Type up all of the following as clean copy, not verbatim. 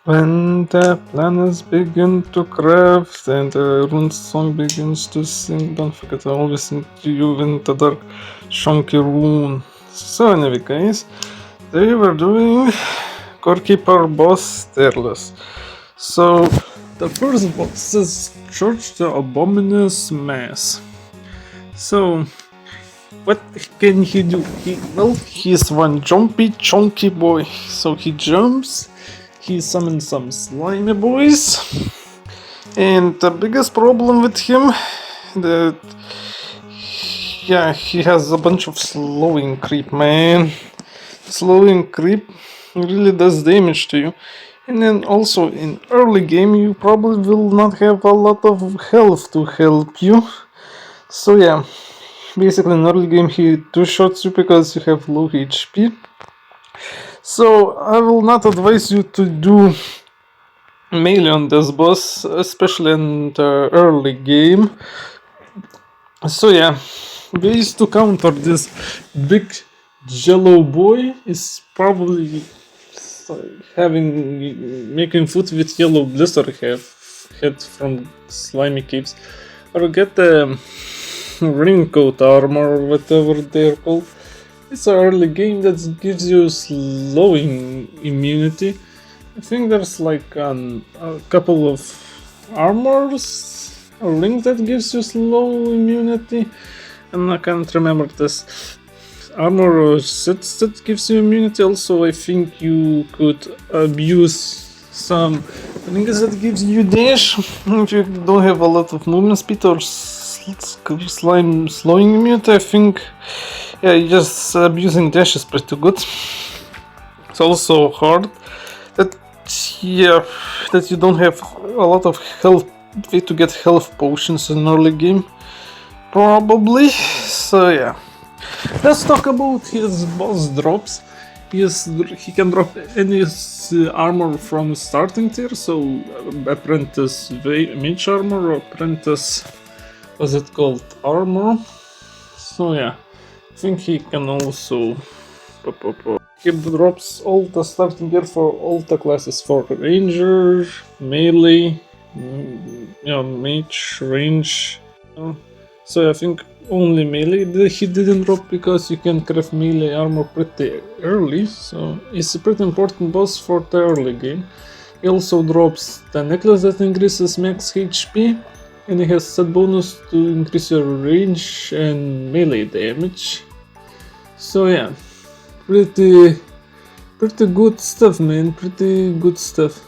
When the planets begin to craft and the rune song begins to sing, don't forget I always sing to you in the dark, chunky rune. So anyway guys, today we're doing Core boss Tearless. So the first boss is Church the Abominous Mass. So what can he do? He's one jumpy chunky boy. So he jumps, he summons some slimy boys, and the biggest problem with him that he has a bunch of slowing creep, man. Slowing creep really does damage to you. And then also in early game you probably will not have a lot of health to help you. So yeah, basically in early game he two-shots you because you have low HP. So I will not advise you to do melee on this boss, especially in the early game. So yeah, ways to counter this big jello boy is probably making food with yellow blister head from slimy caves, or get the raincoat armor or whatever they're called. It's an early game that gives you slowing immunity. I think there's like a couple of armors or rings that gives you slow immunity, and I can't remember this. Armor or sets that gives you immunity. Also, I think you could abuse some rings that gives you dash if you don't have a lot of movement speed or slime slowing immunity. I think just abusing dash is pretty good. It's also hard that you don't have a lot of health way to get health potions in early game, probably. So yeah, let's talk about his boss drops. He can drop any armor from starting tier, so apprentice mage armor or apprentice, what's it called, armor. So yeah, I think he can also he drops all the starting gear for all the classes, for ranger, melee, mage, range. So I think only melee he didn't drop because you can craft melee armor pretty early, so it's a pretty important boss for the early game. He also drops the necklace that increases max HP, and he has set bonus to increase your range and melee damage. So yeah, pretty good stuff, man, pretty good stuff.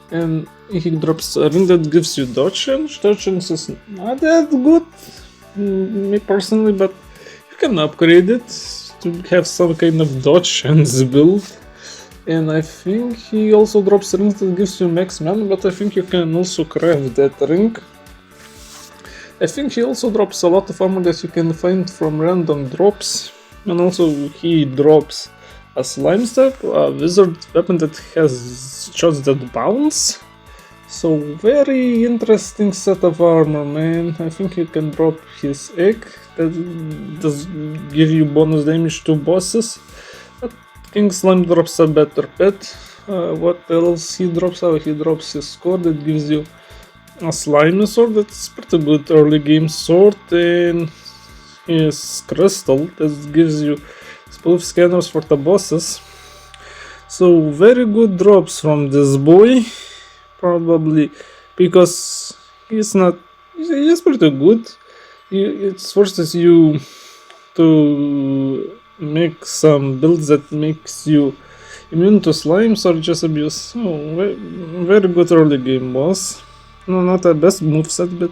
And he drops a ring that gives you dodge range. Dodge range is not that good, me personally, but you can upgrade it to have some kind of dodge range build. And I think he also drops rings that gives you max mana, but I think you can also craft that ring. I think he also drops a lot of armor that you can find from random drops, and also he drops a slime step, a wizard weapon that has shots that bounce. So very interesting set of armor, man. I think you can drop his egg that does give you bonus damage to bosses. But King Slime drops a better pet. What else he drops? He drops his sword that gives you a slimy sword. That's pretty good early game sword, and his crystal that gives you spoof scanners for the bosses. So very good drops from this boy, probably because he's pretty good. It forces you to make some builds that makes you immune to slimes or just abuse. So very good early game boss. No, not the best moveset, but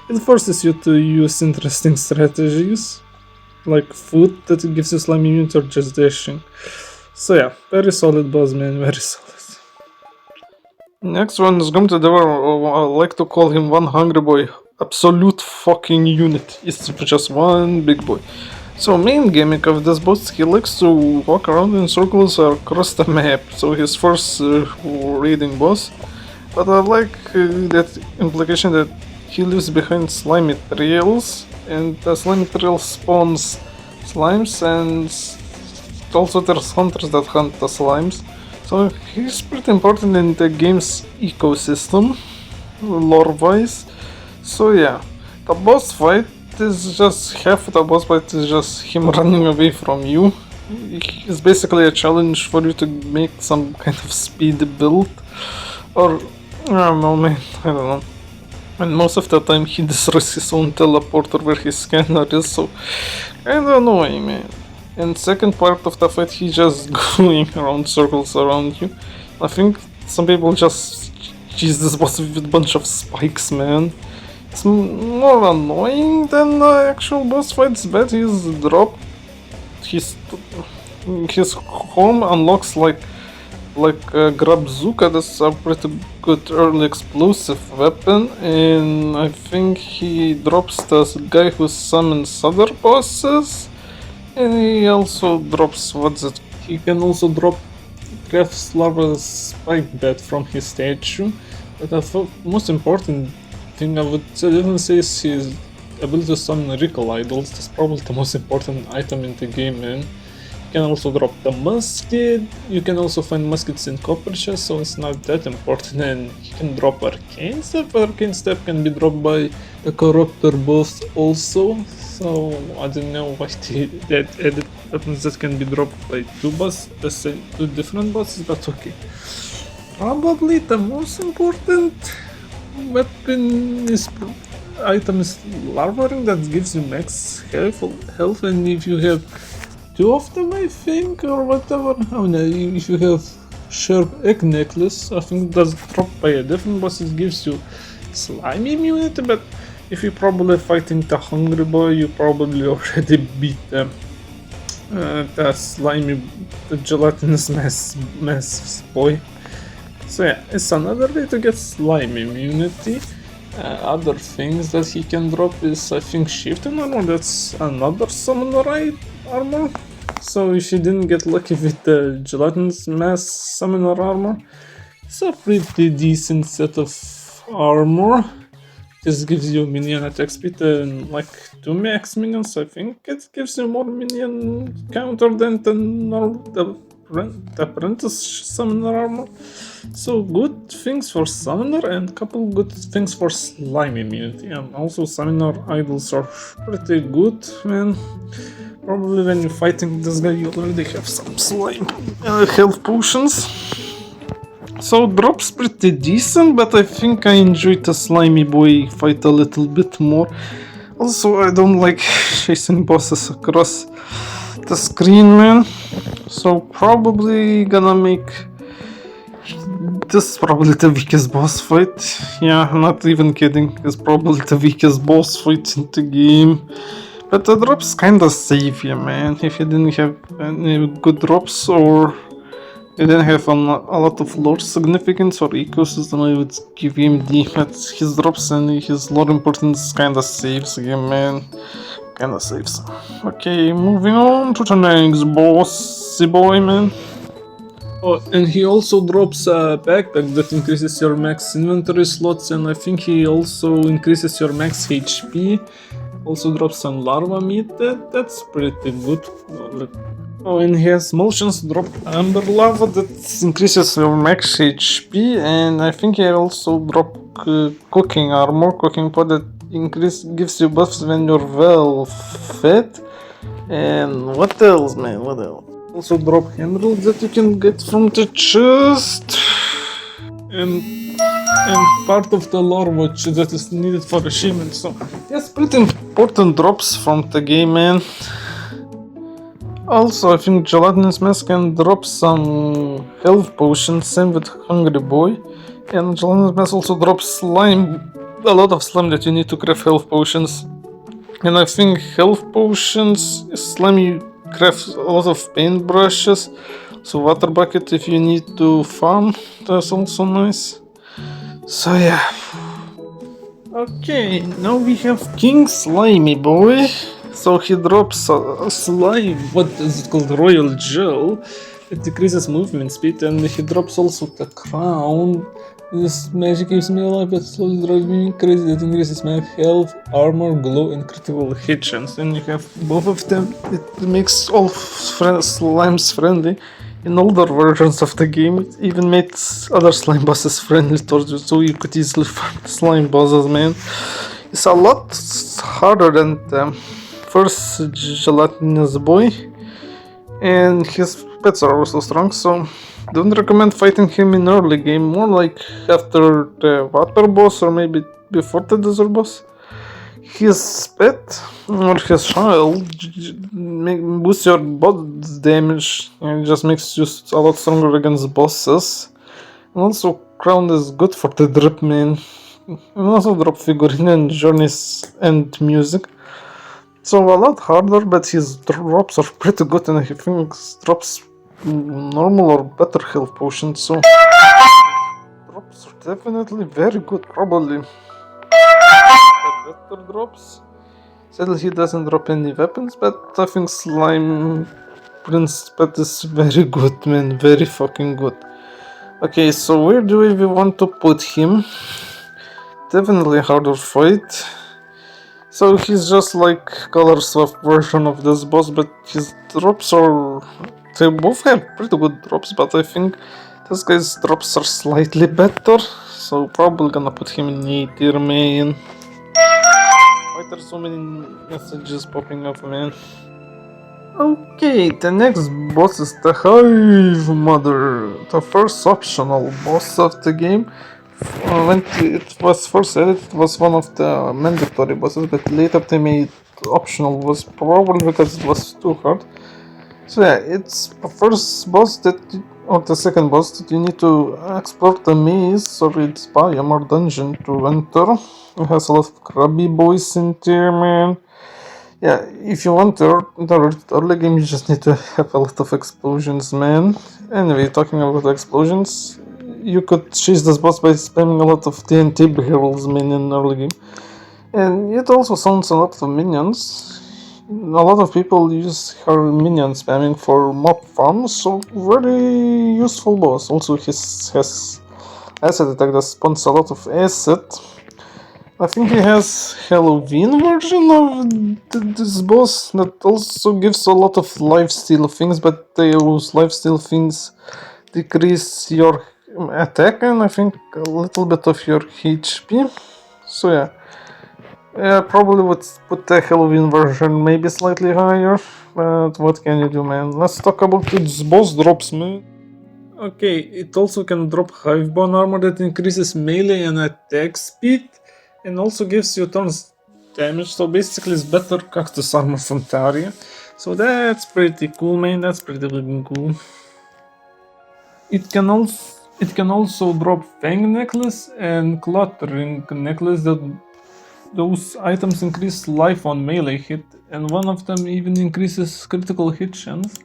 it forces you to use interesting strategies, like food that gives you slime immunity or just dashing. So yeah, very solid boss, man, very solid. Next one is Gumta Devour. I like to call him one hungry boy. Absolute fucking unit. It's just one big boy. So main gimmick of this boss, he likes to walk around in circles across the map. So his first raiding boss. But I like that implication that he lives behind slimy trails, and the slimy trail spawns slimes, and also there's hunters that hunt the slimes. So he's pretty important in the game's ecosystem, lore-wise. So yeah, the boss fight is just half the boss fight is just him running away from you. It's basically a challenge for you to make some kind of speed build, or I don't know, man. I don't know. And most of the time he destroys his own teleporter where his scanner is, so kinda annoying, man. And second part of the fight, he just going around circles around you. I think some people just cheese this boss with a bunch of spikes, man. It's more annoying than the actual boss fights, but he's dropped. His home unlocks like Grabzuka. That's a pretty good early explosive weapon, and I think he drops the guy who summons other bosses, and he also drops what's it? He can also drop Gref's lava spike bat from his statue. But the most important thing I would even say is his ability to summon recall idols. That's probably the most important item in the game, man. You can also drop the musket. You can also find muskets in copper chest, so it's not that important. And you can drop arcane step. Arcane step can be dropped by the corruptor boss also. So I don't know why that added weapons that can be dropped by two different bosses, but okay. Probably the most important weapon item is Larva Ring that gives you max health, and if you have two of them, I think, or whatever. Oh no, if you have Sharp Egg Necklace, I think that's dropped by a different boss, it gives you slimy immunity, but if you're probably fighting the Hungry Boy, you probably already beat them. The slimy, the gelatinous mess boy. So yeah, it's another way to get slime immunity. Other things that he can drop is, I think, shifting armor. That's another summoner armor. So if you didn't get lucky with the gelatinous mass summoner armor, it's a pretty decent set of armor. This gives you minion attack speed and like 2 max minions. I think it gives you more minion counter than the apprentice summoner armor. So good things for summoner and couple good things for slime immunity, and also summoner idols are pretty good, man. Probably when you're fighting this guy you already have some slime health potions. So drop's pretty decent, but I think I enjoyed the slimy boy fight a little bit more. Also, I don't like chasing bosses across the screen, man. So probably gonna make this is probably the weakest boss fight. Yeah, I'm not even kidding. It's probably the weakest boss fight in the game. But the drops kinda save you, man. If you didn't have any good drops or you didn't have a lot of lore significance or ecosystem, I would give him D. But his drops and his lore importance kinda saves him, man. Kinda saves him. Okay, moving on to the next bossy boy, man. Oh, and he also drops a backpack that increases your max inventory slots, and I think he also increases your max HP. Also drops some larva meat, that's pretty good. Oh, and he has motions drop amber lava that increases your max HP, and I think he also drop cooking armor, cooking pot that gives you buffs when you're well fed. And what else, man? What else? Also drop handles that you can get from the chest, and part of the lore which that is needed for achievement. So yes, pretty important drops from the game, man. Also, I think Gelatinous Mess can drop some health potions, same with Hungry Boy. And Gelatinous Mess also drops slime, a lot of slime that you need to craft health potions. And I think health potions, slime you craft a lot of paintbrushes. So water bucket if you need to farm, that's also nice. So yeah. Okay, now we have King Slimy Boy. So he drops a slime, what is it called, Royal Gel. It decreases movement speed, and he drops also the crown. This magic gives me a life that slowly drives me crazy. It increases my health, armor, glow, and critical hit chance. And you have both of them. It makes all slimes friendly. in older versions of the game, it even made other slime bosses friendly towards you, so you could easily farm the slime bosses, man. It's a lot harder than the first gelatinous boy, and his pets are also strong, so don't recommend fighting him in early game, more like after the water boss or maybe before the desert boss. His pet or his child boosts your boss damage and it just makes you a lot stronger against bosses. And also crown is good for the drip man. And also drop figurine and journeys and music. So a lot harder, but his drops are pretty good, and I think drops normal or better health potions. So drops are definitely very good, probably better drops. Sadly, he doesn't drop any weapons, but I think Slime Prince pet is very good, man, very fucking good. Okay, so where do we want to put him? Definitely harder fight. So he's just like color swap version of this boss, but his drops are... They both have pretty good drops, but I think this guy's drops are slightly better. So probably gonna put him in A tier, man. Why there's so many messages popping up, man? Okay, the next boss is the Hive Mother, the first optional boss of the game. When it was first added, it was one of the mandatory bosses, but later they made optional, was probably because it was too hard. So yeah, it's the first boss that, or the second boss that you need to explore the maze or its biome or dungeon to enter. It has a lot of grubby boys in there, man. Yeah, if you want the early game, you just need to have a lot of explosions, man. Anyway, talking about explosions, you could chase this boss by spamming a lot of TNT barrels, man, in early game. And it also sounds a lot of minions. A lot of people use her minion spamming for mob farms, so very useful boss. Also, he has acid attack that spawns a lot of acid. I think he has Halloween version of this boss that also gives a lot of lifesteal things, but those lifesteal things decrease your attack and I think a little bit of your HP. So yeah. Probably would put the Halloween version maybe slightly higher, but what can you do, man? Let's talk about its boss drops, man. Okay, it also can drop Hivebone armor that increases melee and attack speed, and also gives you turns damage, so basically it's better cactus armor from Taria. So that's pretty cool, man, that's pretty fucking cool. It can also drop Fang necklace and Cluttering necklace that those items increase life on melee hit, and one of them even increases critical hit chance.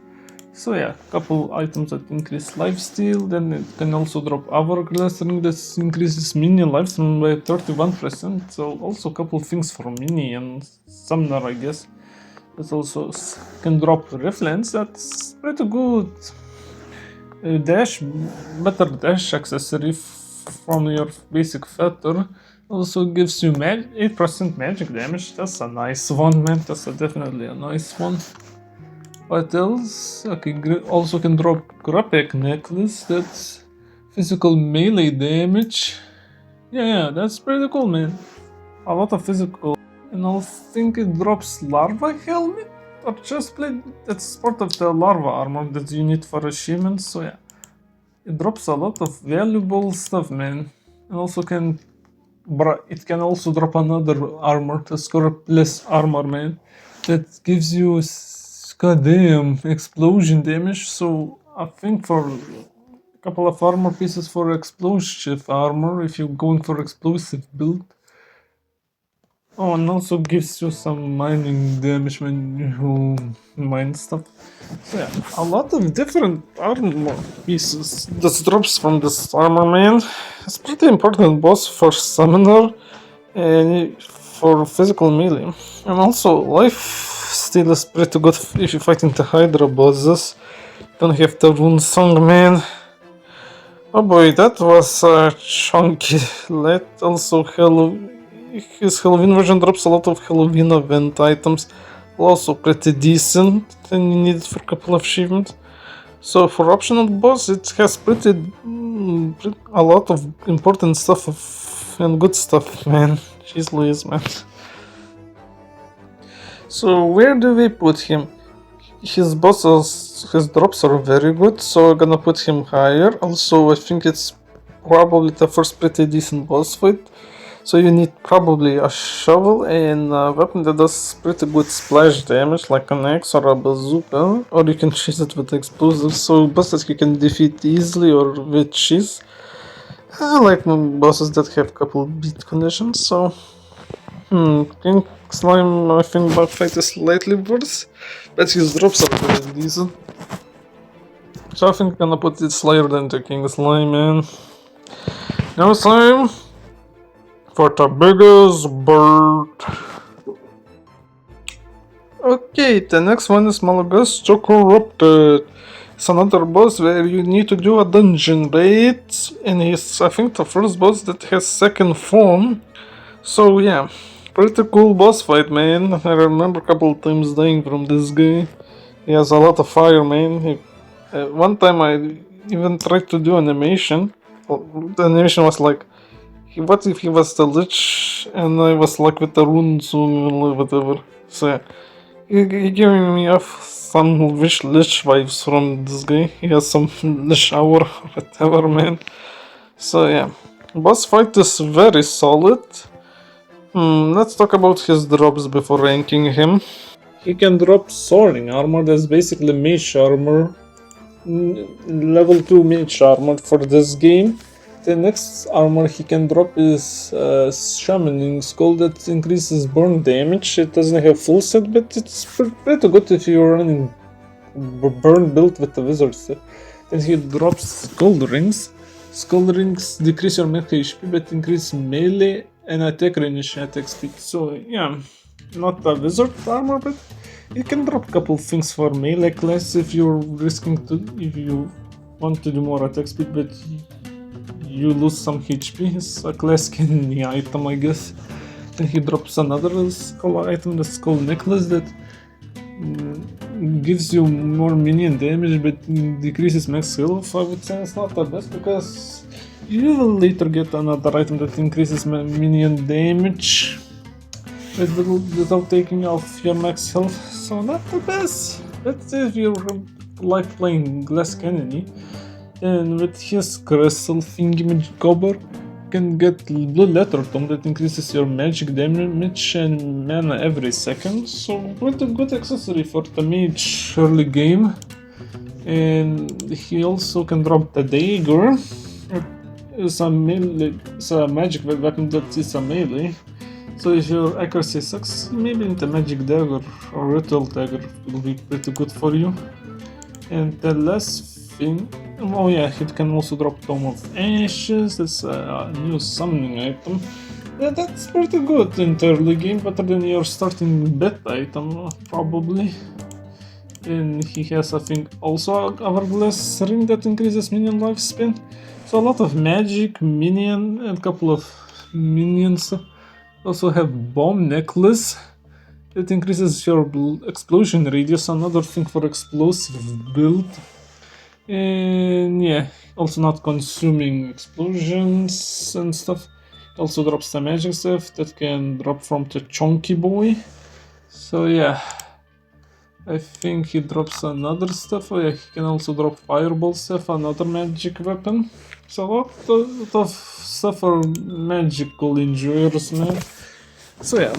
So yeah, couple items that increase lifesteal, then it can also drop Hourglass Ring that increases minion lifespan by 31%, so also couple things for Mini and Summoner, I guess. It also can drop Reflens, that's pretty good. Better dash accessory from your basic feather. Also gives you 8% magic damage. That's a nice one, man. That's definitely a nice one. What else? Okay, also can drop Grapek necklace. That's physical melee damage. Yeah, that's pretty cool, man. A lot of physical. And I think it drops Larva helmet or chestplate. That's part of the Larva armor that you need for achievements. So yeah, it drops a lot of valuable stuff, man. And also it can also drop another armor, the Scorpius armor, man, that gives you goddamn explosion damage. So I think for a couple of armor pieces for explosive armor, if you're going for explosive build. Oh, and also gives you some mining damage when you mine stuff. So yeah, a lot of different armor pieces that drops from this armor, man. It's pretty important boss for summoner and for physical melee. And also life steal is pretty good if you're fighting the Hydra bosses. Don't have the rune song, man. Oh boy, that was chunky. Let also his Halloween version drops a lot of Halloween event items, also pretty decent, and you need it for a couple of achievements. So for optional boss, it has a lot of important stuff and good stuff, man. She's Louise, man. So where do we put him? His bosses, his drops are very good, so we're gonna put him higher. Also, I think it's probably the first pretty decent boss fight. So you need probably a shovel and a weapon that does pretty good splash damage, like an axe or a bazooka, or you can chase it with explosives. So bosses you can defeat easily or with cheese. I like bosses that have couple beat conditions. So King Slime, I think bug fight is slightly worse, but his drops are very decent. So I think I'm gonna put it higher than the King Slime, man. Now it's time for the biggest bird. Okay, the next one is Malagas Corrupted. It's another boss where you need to do a dungeon raid, and he's, I think, the first boss that has second form. So yeah, pretty cool boss fight, man. I remember a couple of times dying from this guy. He has a lot of fire, man. One time I even tried to do animation. The animation was like, what if he was the lich and I was like with the runes or whatever. So he giving me off some lich vibes from this guy. He has some lich hour or whatever, man. So yeah, boss fight is very solid. Let's talk about his drops before ranking him. He can drop soaring armor, that's basically mage armor. Level 2 mage armor for this game. The next armor he can drop is Shamaning Skull that increases burn damage. It doesn't have full set, but it's pretty good if you're running burn build with the wizard set. Then he drops Skull Rings. Skull Rings decrease your max HP but increase melee and attack range and attack speed. So yeah, not a wizard armor, but you can drop a couple things for melee class if you're if you want to do more attack speed, but you lose some HP. It's a class candy item, I guess. Then he drops another skull item, the skull necklace, that gives you more minion damage but decreases max health. I would say it's not the best because you will later get another item that increases minion damage without taking off your max health, so not the best. But if you like playing Glass Candy, then with his crystal thingamajigobber, you can get Blue Letter Tome that increases your magic damage and mana every second, so pretty good accessory for the mage early game. And he also can drop the dagger. It's a magic weapon that is a melee. So if your accuracy sucks, maybe the magic dagger or ritual dagger will be pretty good for you. And the last thing, oh yeah, it can also drop Tome of Ashes. That's a new summoning item. Yeah, that's pretty good in the early game, better than your starting bet item probably. And he has, I think, also a hourglass ring that increases minion lifespan. So a lot of magic, minion, and a couple of minions. Also have bomb necklace that increases your explosion radius, another thing for explosive build. And yeah, also not consuming explosions and stuff. Also drops the magic stuff that can drop from the chunky boy. So yeah, I think he drops another stuff. Oh yeah, he can also drop fireball stuff, another magic weapon. So a lot of stuff for magical enjoyers, man. So yeah,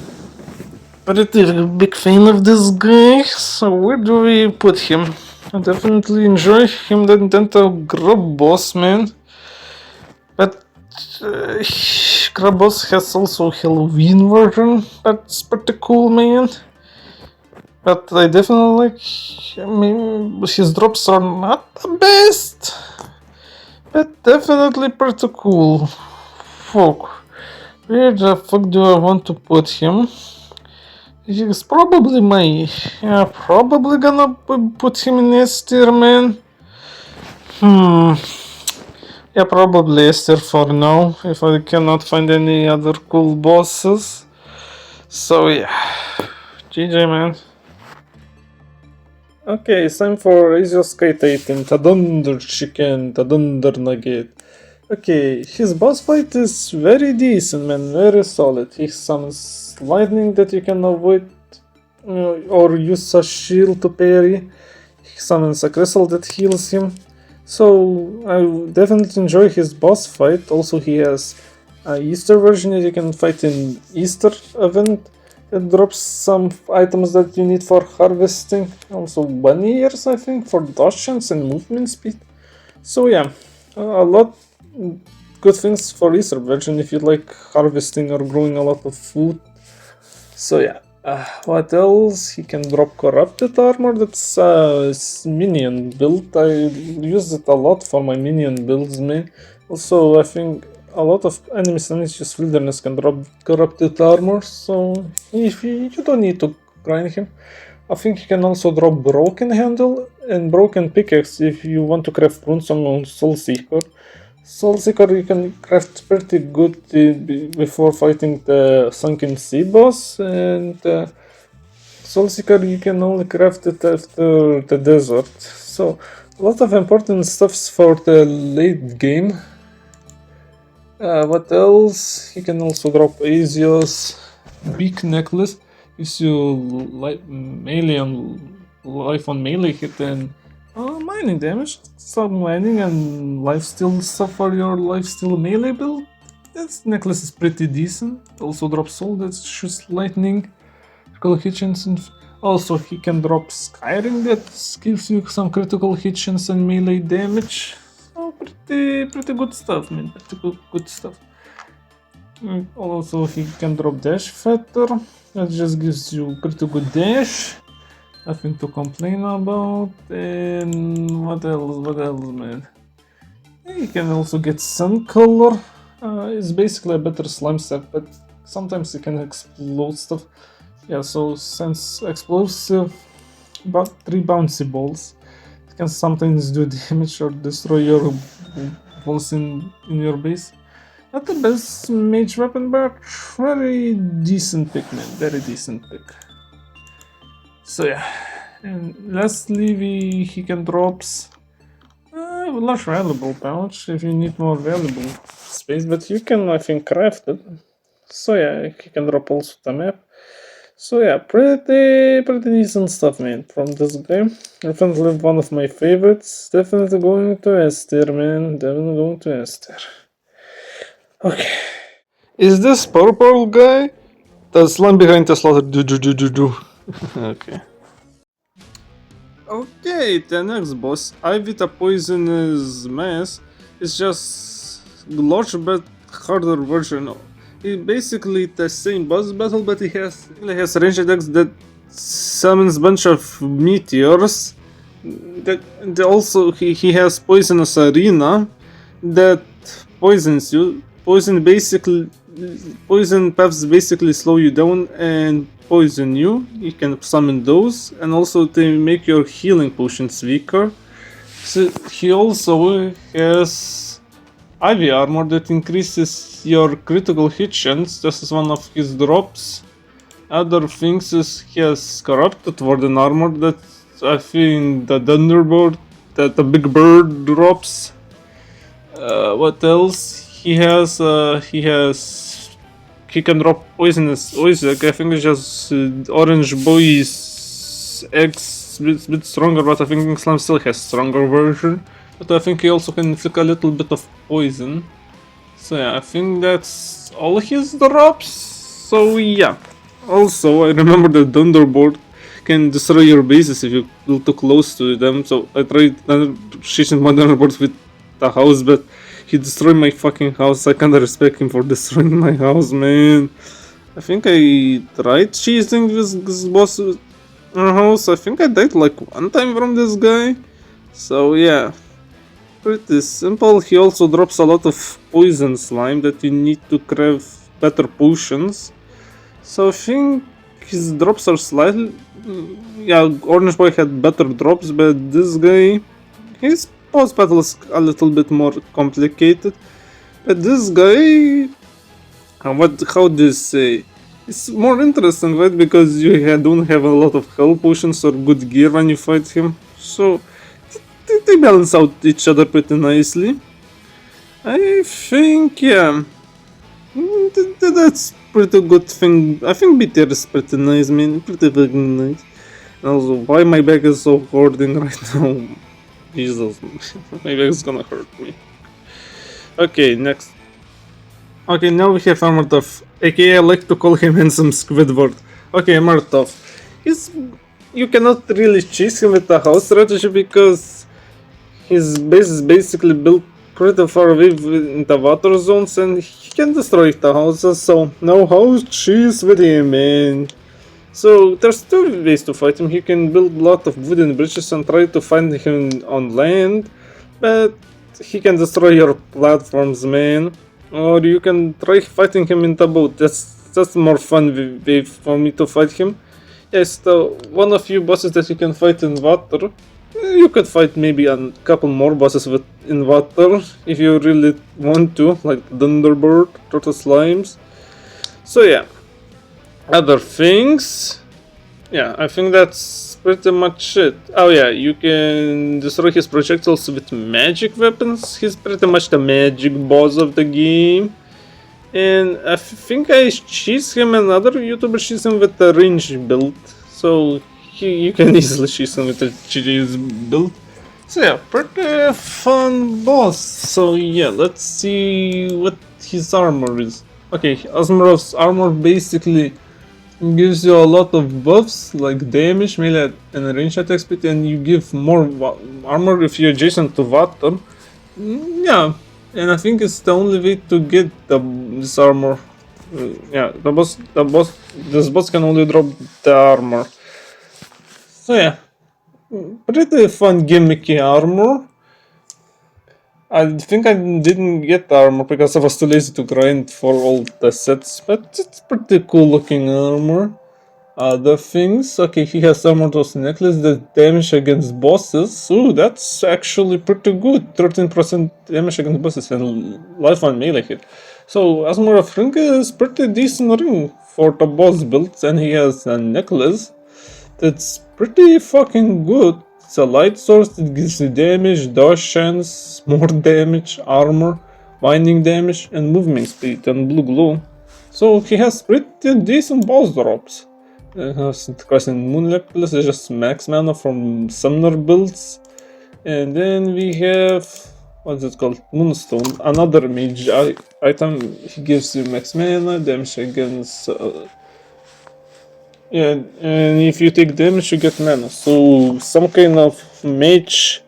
pretty big fan of this guy. So where do we put him? I definitely enjoy him than the Grub Boss, man. But Grub Boss has also Halloween version. That's pretty cool, man. But I definitely like. I mean, his drops are not the best, but definitely pretty cool. Fuck. Where the fuck do I want to put him? He's probably probably gonna put him in S tier, man. Yeah, probably S tier for now, if I cannot find any other cool bosses. So yeah, GG, man. Okay, it's time for Azios Kaitaten, Tadunder Chicken, Tadunder Nugget. Okay, his boss fight is very decent, man, very solid. He summons lightning that you can avoid or use a shield to parry. He summons a crystal that heals him. So I definitely enjoy his boss fight. Also, he has a Easter version that you can fight in Easter event. It drops some items that you need for harvesting. Also bunny ears, I think, for dodge chance and movement speed. So yeah, a lot good things for Easter version if you like harvesting or growing a lot of food. So yeah, what else? He can drop corrupted armor. That's minion build. I use it a lot for my minion builds, man. Also, I think a lot of enemies in Nicious Wilderness can drop corrupted armor. So if you don't need to grind him. I think you can also drop broken handle and broken pickaxe if you want to craft runesong on Soulseeker. Soulseeker you can craft pretty good before fighting the Sunken Sea boss, and Soulseeker you can only craft it after the desert. So a lot of important stuffs for the late game. What else? You can also drop Azios Beak Necklace. Gives you melee on life on melee hit and mining damage. Some mining and lifesteal stuff for your lifesteal melee build. This necklace is pretty decent. Also drops soul that shoots lightning, critical hit chance, and also he can drop Skyrim that gives you some critical hit chance and melee damage. So pretty good stuff, man. Pretty good stuff. Also he can drop dash feather. That just gives you pretty good dash. Nothing to complain about. And what else, man? You can also get sun color. It's basically a better slime set, but sometimes it can explode stuff. Yeah, so since explosive, about 3 bouncy balls, it can sometimes do damage or destroy your balls in your base. Not the best mage weapon, but very decent pick, man. Very decent pick. So yeah, and lastly he can drops a large valuable pouch if you need more valuable space, but you can I think craft it. So yeah, he can drop also the map. So yeah, pretty decent stuff, man, from this game. Definitely one of my favorites. Definitely going to Esther, man. Definitely going to Esther. Okay. Is this purple guy? The slime behind the slaughter. Do. Okay. Okay, the next boss, Ivy the Poisonous Mass, is just large but harder version. It's basically the same boss battle, but he has range attacks that summons bunch of meteors. Also he has Poisonous Arena that poisons you. Poison paths basically slow you down and poison you. You can summon those, and also they make your healing potions weaker. So he also has Ivy armor that increases your critical hit chance. This is one of his drops. Other things is he has corrupted warden armor that I think the Thunderbird, that the big bird drops. What else? He can drop poisonous Oizek. I think it's just Orange Boy's X bit stronger, but I think Slime still has stronger version. But I think he also can inflict a little bit of poison. So yeah, I think that's all his drops. So yeah. Also, I remember the Thunderbolt can destroy your bases if you go too close to them. So I tried chasing my Thunderbolt with the house, but he destroyed my fucking house. I kinda respect him for destroying my house, man. I think I tried chasing this boss with our house. I think I died like one time from this guy. So yeah, pretty simple. He also drops a lot of poison slime that you need to craft better potions. So I think his drops are slightly... Yeah, Orange Boy had better drops, but this guy... His boss battle is a little bit more complicated. But this guy... How do you say? It's more interesting, right? Because don't have a lot of health potions or good gear when you fight him. So they balance out each other pretty nicely. I think, yeah. That's pretty good thing. I think BTR is pretty nice, man. Pretty fucking nice. And also, why my back is so hurting right now? Jesus, my back is gonna hurt me. Okay, next. Okay, now we have Armortov, aka I like to call him handsome Squidward. Okay, Armortov. You cannot really chase him with the house strategy because his base is basically built pretty far away in the water zones and he can destroy the houses, so no house cheese with him, man. So there's two ways to fight him. He can build a lot of wooden bridges and try to find him on land, but he can destroy your platforms, man. Or you can try fighting him in the boat. That's more fun way for me to fight him. Yes, the one of few bosses that you can fight in water. You could fight maybe a couple more bosses in water if you really want to, like Thunderbird, Turtle Slimes. So yeah. Other things. Yeah, I think that's pretty much it. Oh yeah, you can destroy his projectiles with magic weapons. He's pretty much the magic boss of the game. And I think I cheese him and other YouTubers cheese him with the range build. So you can easily cheese him with the cheese build. So yeah, pretty fun boss. So yeah, let's see what his armor is. Okay, Asmarov's armor basically gives you a lot of buffs like damage, melee and range attack speed, and you give more armor if you're adjacent to water. Yeah, and I think it's the only way to get this armor. Yeah, this boss can only drop the armor. So yeah, pretty fun gimmicky armor. I think I didn't get armor because I was too lazy to grind for all the sets, but it's pretty cool looking armor. Other things, okay, he has Armort's necklace that damage against bosses. Ooh, that's actually pretty good. 13% damage against bosses and life on melee hit. So Asmorov ring is pretty decent ring for the boss builds, and he has a necklace that's pretty fucking good. It's a light source that gives you damage, dodge chance, more damage, armor, binding damage, and movement speed, and blue glow. So he has pretty decent boss drops. Crescent Moon Necklace is just max mana from Summoner builds. And then we have, what's it called? Moonstone, another mage item. He gives you max mana, damage against. Yeah, and if you take damage, you get mana. So, some kind of mage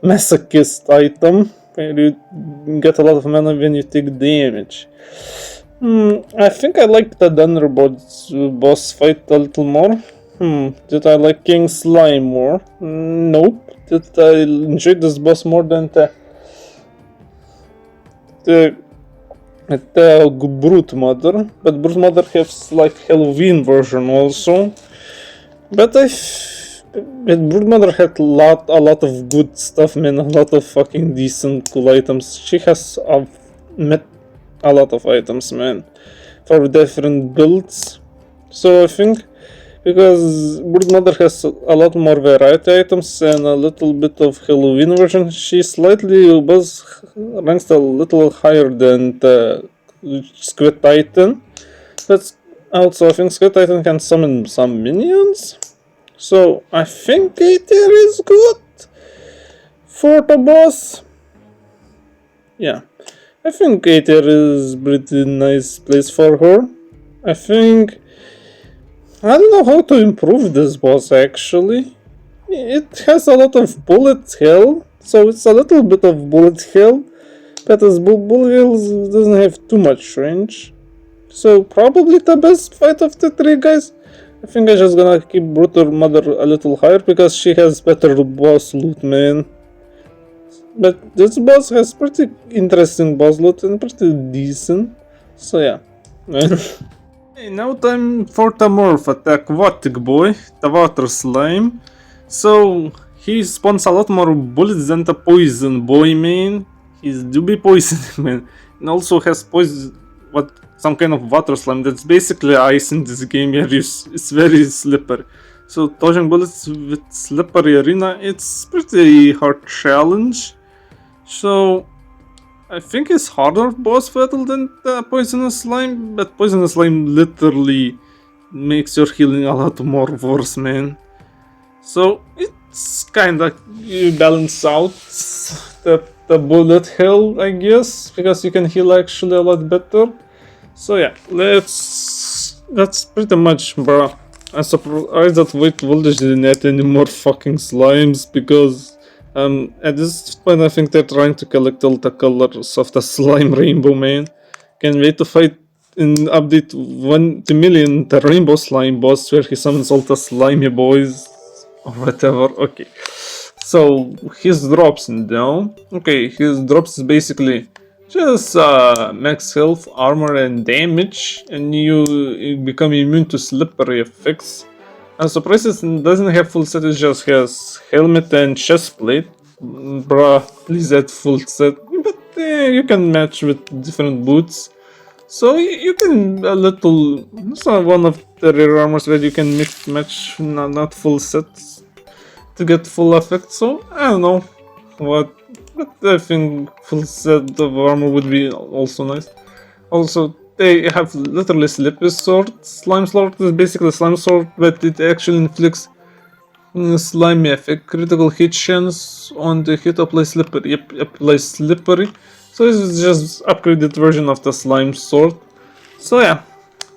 masochist item where you get a lot of mana when you take damage. I think I like the Thunderbird boss fight a little more. Did I like King Slime more? Nope. Did I enjoy this boss more than the Brute Mother? But Brute Mother has like Halloween version also. But Brute Mother had a lot of good stuff, man. A lot of fucking decent cool items. She has met a lot of items, man, for different builds. So I think because Brood Mother has a lot more variety items and a little bit of Halloween version, she slightly ranks a little higher than the Squid Titan. But also I think Squid Titan can summon some minions. So I think Aether is good for the boss. Yeah. I think Aether is pretty nice place for her. I think I don't know how to improve this boss actually. It has a lot of bullet hell, so it's a little bit of bullet hell, but as bullet hell doesn't have too much range. So probably the best fight of the three guys. I think I'm just gonna keep Brute Mother a little higher because she has better boss loot, man. But this boss has pretty interesting boss loot and pretty decent. So yeah. Hey, now time for the morph attack, Aquatic Boy, the water slime. So he spawns a lot more bullets than the poison boy, man. He's do be poison, man. And also has poison, what some kind of water slime that's basically ice in this game. Yeah, it's very slippery. So dodging bullets with slippery arena, it's pretty hard challenge. So I think it's harder boss battle than the poisonous slime, but poisonous slime literally makes your healing a lot more worse, man. So it's kinda you balance out the bullet hell, I guess, because you can heal actually a lot better. So yeah, that's pretty much, bro. I'm surprised that White Voltage didn't add any more fucking slimes, because at this point I think they're trying to collect all the colors of the slime rainbow, man. Can't wait to fight in update 1 million the rainbow slime boss where he summons all the slimy boys or whatever. Okay, so his drops now. Okay, his drops is basically just max health, armor, and damage, and you become immune to slippery effects. I'm surprised it doesn't have full set, it just has helmet and chest plate. Bruh, please add full set. But you can match with different boots. So you can a little. It's one of the rare armors where you can mix match not full sets to get full effect. So I don't know what. But I think full set of armor would be also nice. Also, they have literally Slippery Sword. Slime Sword is basically a slime sword, but it actually inflicts slimy effect. Critical hit chance on the hit applies slippery. Yep, applies slippery. So this is just upgraded version of the slime sword. So yeah,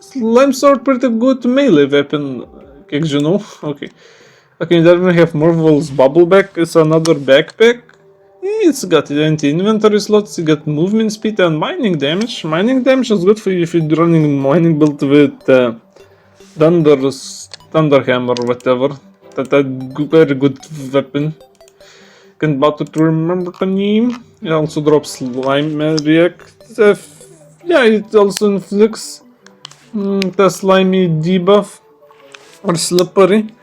slime sword pretty good melee weapon, как you know. Okay. Okay, then we have Marvel's Bubble Bag. It's another backpack. It's got anti-inventory slots, you got movement speed and mining damage. Mining damage is good for you if you're running mining build with Thunderhammer or whatever. That's a very good weapon. Can't bother to remember the name. It also drops slime react. Yeah, it also inflicts the slimy debuff or slippery.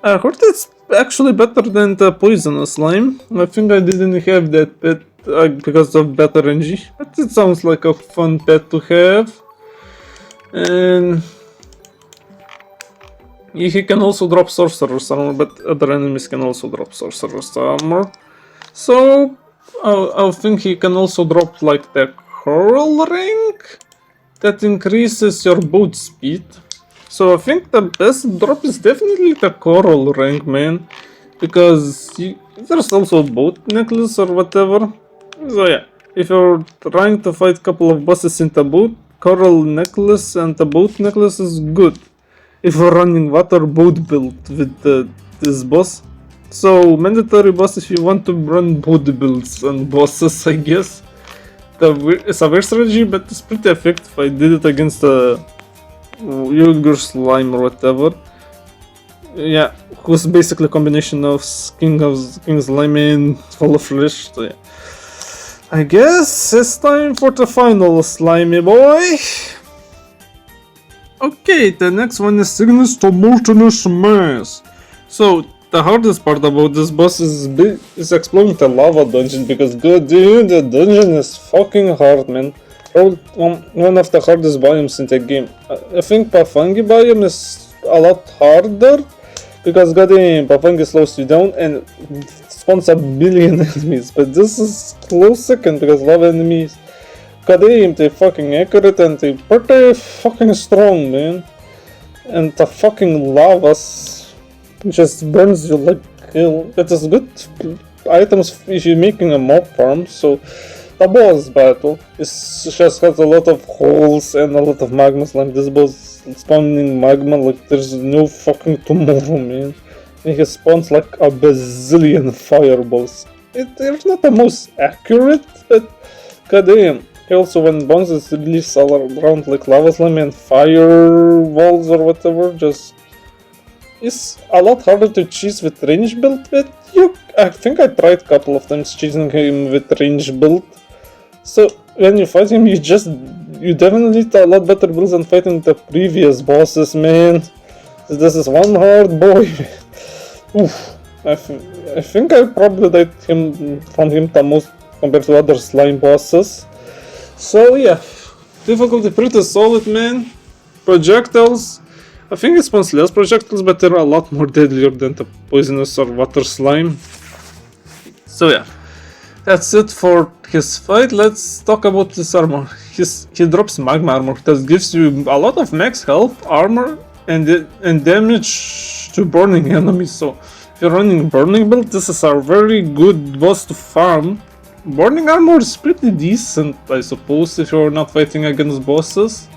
I heard it's actually better than the poisonous slime. I think I didn't have that pet because of better NG, but it sounds like a fun pet to have. And he can also drop sorcerer's armor, but other enemies can also drop sorcerer's armor. So I think he can also drop like the coral ring that increases your boot speed. So I think the best drop is definitely the coral ring, man, because there's also a boat necklace or whatever. So yeah, if you're trying to fight a couple of bosses in the boat, coral necklace and the boat necklace is good. If you're running water boat build with this boss. So mandatory boss if you want to run boat builds and bosses, I guess. It's a weird strategy, but it's pretty effective. I did it against the Yogurt slime or whatever. Yeah, who's basically a combination of King Slime and Full of Flesh. So yeah, I guess it's time for the final slimy boy. Okay, the next one is Cygnus Tumultuous Mass. So the hardest part about this boss is exploring the lava dungeon, because god dude, the dungeon is fucking hard, man. One of the hardest biomes in the game. I think Pafangi biome is a lot harder, because goddamn Pafangi slows you down and spawns a billion enemies, but this is close second because lava enemies, goddamn, they fucking accurate and they pretty fucking strong, man. And the fucking lavas just burns you like hell. It is good items if you're making a mob farm, so the boss battle just has a lot of holes and a lot of magma slime. This boss spawning magma like there's no fucking tomorrow, man. And he spawns like a bazillion fireballs. They're not the most accurate, but goddamn. He also, when bounces, release all around like lava slime and firewalls or whatever, just it's a lot harder to cheese with range build, but I think I tried a couple of times cheesing him with range build. So when you fight him, you definitely need a lot better builds than fighting the previous bosses, man. This is one hard boy. Oof. I think I probably died from him the most compared to other slime bosses. So yeah, Difficulty pretty solid, man. Projectiles, I think it spawns less projectiles, but they're a lot more deadlier than the poisonous or water slime. So yeah, that's it for his fight. Let's talk about this armor. He drops magma armor that gives you a lot of max health, armor, and damage to burning enemies. So if you're running burning build, this is a very good boss to farm. Burning armor is pretty decent, I suppose, if you're not fighting against bosses.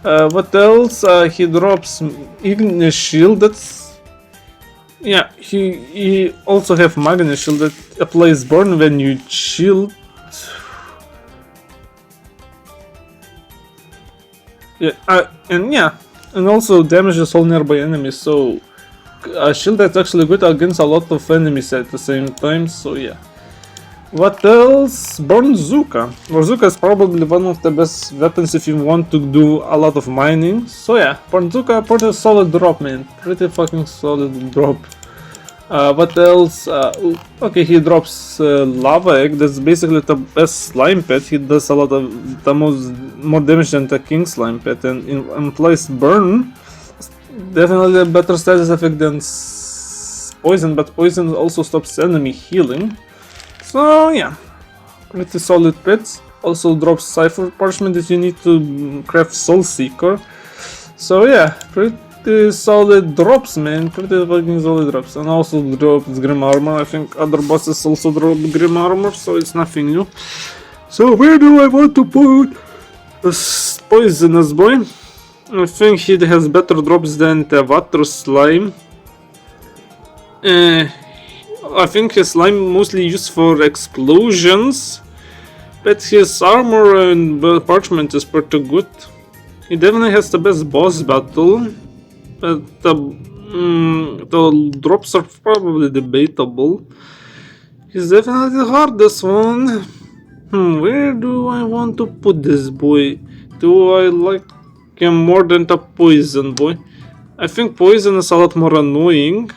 What else? He drops Ignis Shield. That's yeah. He also have Magnet Shield that applies burn when you shield. Yeah, and also damages all nearby enemies. So a shield that's actually good against a lot of enemies at the same time. So yeah. What else? Bornzuka. Bornzuka is probably one of the best weapons if you want to do a lot of mining. So yeah, Bornzuka, pretty solid drop, man. Pretty fucking solid drop. What else? Okay, he drops Lava Egg. That's basically the best slime pet. He does a lot of more damage than the King Slime pet, and implies burn. Definitely a better status effect than poison, but poison also stops enemy healing. So yeah, pretty solid pets. Also drops Cipher Parchment that you need to craft Soul Seeker. So yeah, pretty solid drops, man. Pretty fucking solid drops. And also drops Grim Armor. I think other bosses also drop Grim Armor, so it's nothing new. So where do I want to put this Poisonous Boy? I think he has better drops than the Water Slime. I think his slime mostly used for explosions, but his armor and parchment is pretty good. He definitely has the best boss battle, but the drops are probably debatable. He's definitely the hardest one. Where do I want to put this boy? Do I like him more than the Poison Boy? I think Poison is a lot more annoying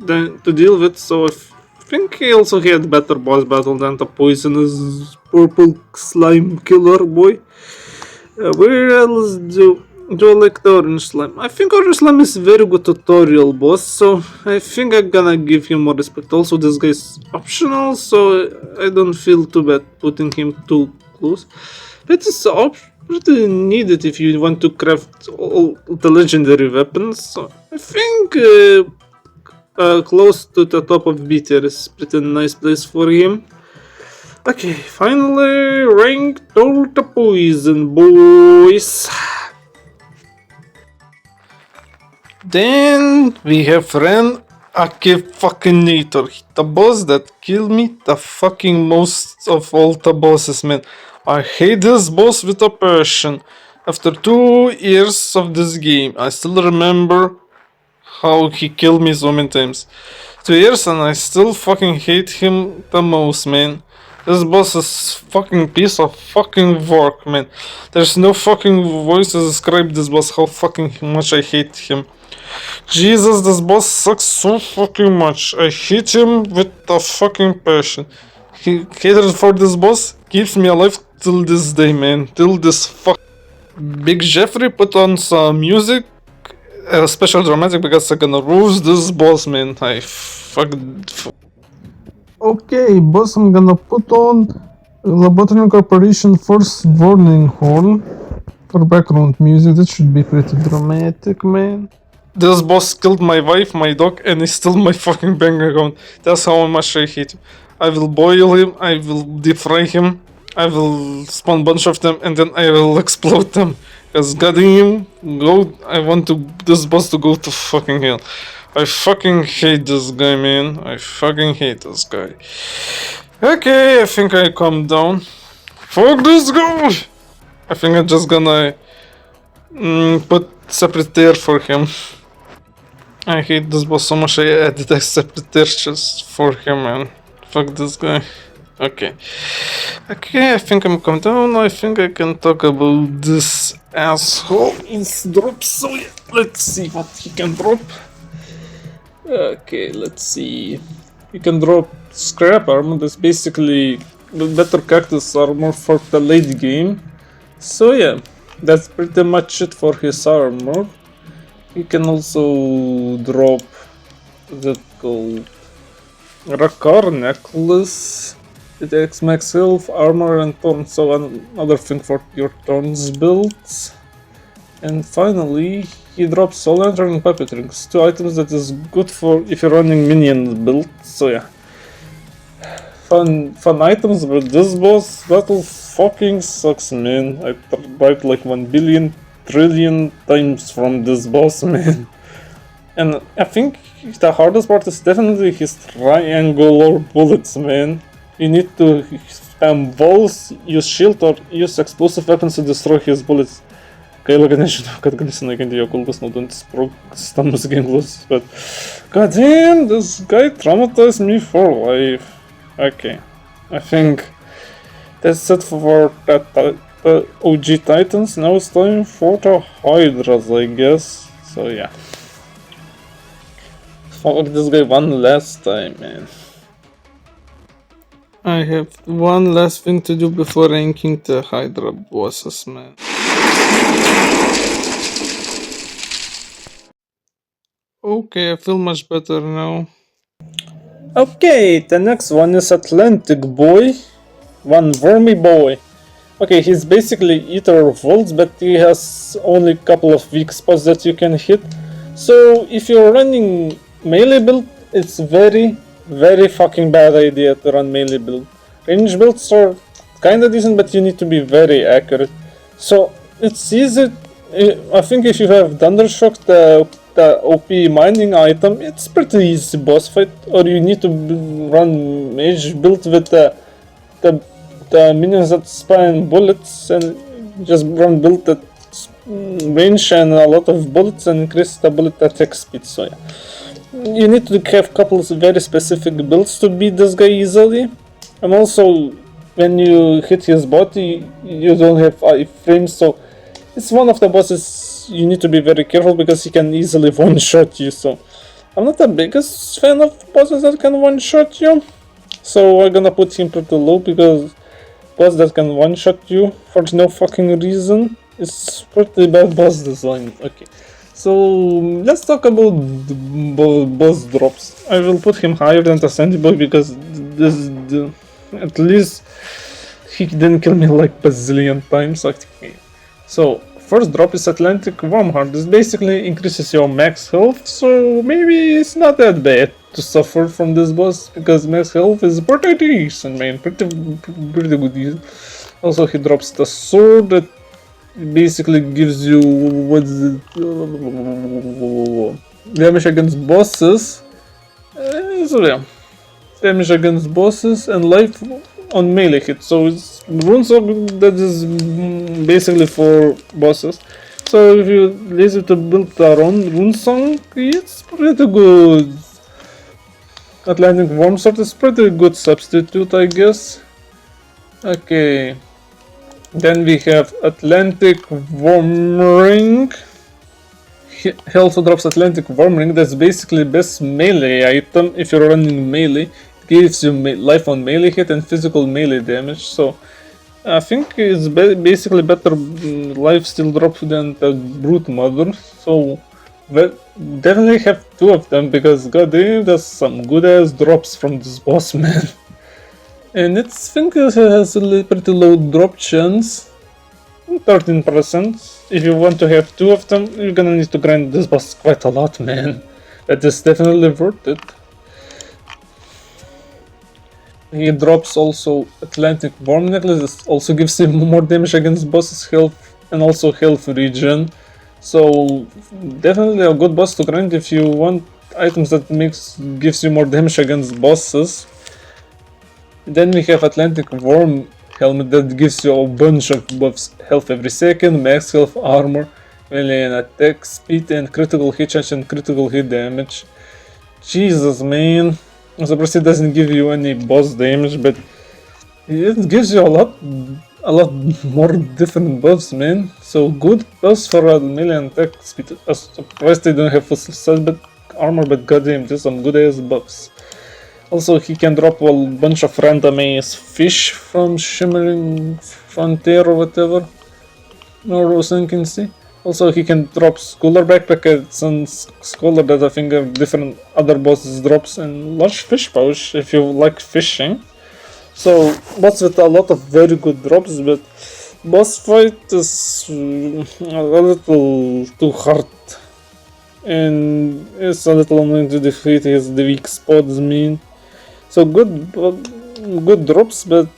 to deal with, so I think he also had better boss battle than the poisonous purple slime killer boy. Where else do I like the orange slime? I think orange slime is very good tutorial boss, so I think I'm gonna give him more respect. Also, this guy's optional, so I don't feel too bad putting him too close. But it's pretty needed if you want to craft all the legendary weapons. So I think close to the top of B tier is pretty nice place for him. Okay, finally rank toward the Poison Boys. Then we have Ren Fuckinator, the boss that killed me the fucking most of all the bosses, man. I hate this boss with a passion. After 2 years of this game, I still remember how he killed me so many times. 2 years and I still fucking hate him the most, man. This boss is fucking piece of fucking work, man. There's no fucking voice to describe this boss, how fucking much I hate him. Jesus, this boss sucks so fucking much. I hate him with a fucking passion. Hatred for this boss keeps me alive till this day, man. Till this fuck. Big Jeffrey put on some music, special dramatic, because I'm gonna roast this boss, man. Okay, boss, I'm gonna put on Lobotomy Corporation First Warning Horn for background music. That should be pretty dramatic, man. This boss killed my wife, my dog, and he stole my fucking bank account. That's how much I hate him. I will boil him, I will deep fry him, I will spawn a bunch of them, and then I will explode them. Because goddamn, I want this boss to go to fucking hell. I fucking hate this guy, man. I fucking hate this guy. Okay, I think I calm down. Fuck this guy! I think I'm just gonna put separate tier for him. I hate this boss so much I added a separate tier just for him, man. Fuck this guy. Okay, I think I'm calm down. I think I can talk about this asshole. It's drop, so yeah, let's see what he can drop. Okay, let's see. You can drop Scrap Armor, that's basically the better Cactus Armor for the late game. So yeah, that's pretty much it for his armor. He can also drop the gold Rakar necklace. It takes max health, armor, and turn. So another thing for your turns builds. And finally, he drops Soul Lantern and Puppet Rings, 2 items that is good for if you're running minion build. So yeah, fun items, but this boss battle fucking sucks, man. I died like 1 billion trillion times from this boss, man. And I think the hardest part is definitely his triangular bullets, man. You need to spam walls, use shield, or use explosive weapons to destroy his bullets. Gaila, kad nežinau, kad gali sunaikinti jo kulkas naudojant stambus ginklus, but goddamn, this guy traumatized me for life. Okay, I think that's it for the OG Titans. Now it's time for the Hydras, I guess. So yeah. Fuck this guy one last time, man. I have one last thing to do before ranking the Hydra bosses, man. Okay, I feel much better now. Okay, the next one is Atlantic Boy. One wormy boy. Okay, he's basically Eater of Worlds, but he has only a couple of weak spots that you can hit. So if you're running melee build, it's very fucking bad idea to run melee build. Range builds are kinda decent, but you need to be very accurate. So it's easy. I think if you have Thundershock, the OP mining item, it's pretty easy boss fight. Or you need to run mage build with the minions that spam bullets and just run build that range and a lot of bullets and increase the bullet attack speed. So yeah, you need to have a couple of very specific builds to beat this guy easily. And also, when you hit his body, you don't have iframes, so it's one of the bosses you need to be very careful because he can easily one-shot you. So I'm not the biggest fan of bosses that can one-shot you, so I'm gonna put him pretty low because boss that can one-shot you for no fucking reason is pretty bad boss design. Okay, so let's talk about the boss drops. I will put him higher than the Sandy Boy because at least he didn't kill me like bazillion times. Okay, so first drop is Atlantic Wormheart. This basically increases your max health, so maybe it's not that bad to suffer from this boss because max health is pretty decent, man. Pretty good. Also, he drops the sword that basically gives you what's it, damage against bosses. So yeah, damage against bosses and life on melee hit. So it's Runesong that is basically for bosses. So if you're lazy to build our own Runesong, it's pretty good. Atlantic Wormsword is pretty good substitute, I guess. Okay. Then we have Atlantic Wormring. He also drops Atlantic Wormring. That's basically best melee item if you're running melee. It gives you life on melee hit and physical melee damage. So I think it's basically better lifesteal drop than the Brute Mother. So definitely have 2 of them because goddamn, there's some good ass drops from this boss, man. And I think it has a pretty low drop chance, 13%. If you want to have 2 of them, you're gonna need to grind this boss quite a lot, man. That is definitely worth it. He drops also Atlantic Worm Necklace. This also gives him more damage against bosses, health, and also health regen. So definitely a good boss to grind if you want items that gives you more damage against bosses. Then we have Atlantic Worm Helmet that gives you a bunch of buffs: health every second, max health, armor, melee and attack speed, and critical hit chance and critical hit damage. Jesus, man. I'm surprised it doesn't give you any boss damage, but it gives you a lot more different buffs, man. So good buffs for a melee and attack speed. I'm surprised they don't have full set but armor, but goddamn, just some good ass buffs. Also, he can drop a bunch of random ass fish from Shimmering Frontier or whatever. Rosen can see. Also, he can drop Schooler backpackets and Schooler that I think have different other bosses drops, and large fish pouch if you like fishing. So, boss with a lot of very good drops, but boss fight is a little too hard. And it's a little annoying to defeat his the weak spots mean. So good drops, but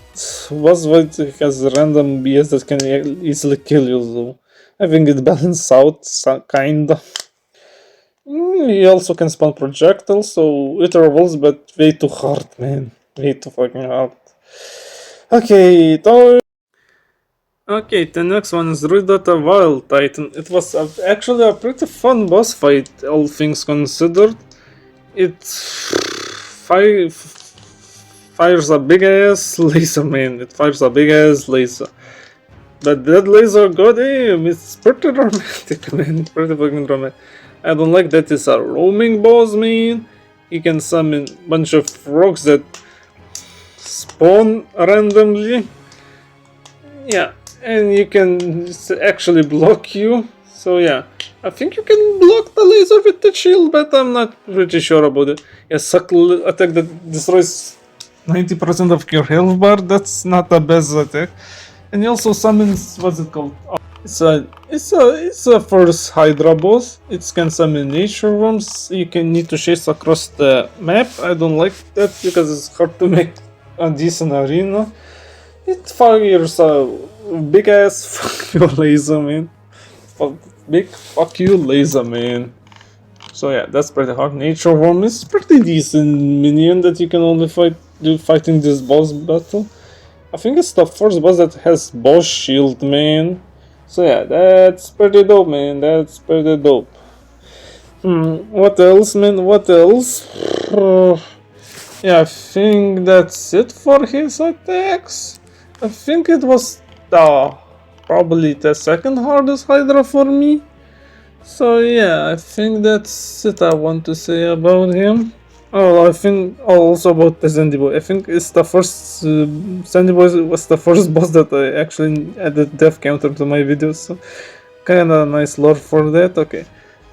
boss fight has random BS that can easily kill you, so I think it balances out kinda. He also can spawn projectiles, so it revolves, but way too hard, man. Way too fucking hard. Okay, okay, the next one is Redata Wild Titan. It was actually a pretty fun boss fight, all things considered. It fires a big ass laser, man. It fires a big ass laser. But that laser got aim. It's pretty dramatic, man. Pretty fucking dramatic. I don't like that it's a roaming boss, man. You can summon a bunch of frogs that spawn randomly. Yeah, and you can actually block you. So yeah, I think you can block the laser with the shield, but I'm not pretty sure about it. Yeah, suckle attack that destroys 90% of your health bar. That's not the best attack. And he also summons, what's it called? Oh, it's a first Hydra boss. It can summon nature worms. You can need to chase across the map. I don't like that because it's hard to make a decent arena. It fires a big ass fuck you laser, man. Big fuck you laser, man. So yeah, that's pretty hard. Nature worm is pretty decent minion that you can only fight in this boss battle. I think it's the first boss that has boss shield, man. So yeah, that's pretty dope, man. That's pretty dope. What else, man? What else? Yeah, I think that's it for his attacks. I think it was probably the second hardest Hydra for me. So yeah, I think that's it I want to say about him. Oh, I think also about the Sandy Boy. I think it's the first Sandy Boy was the first boss that I actually added death counter to my videos. So kinda nice lore for that. Okay,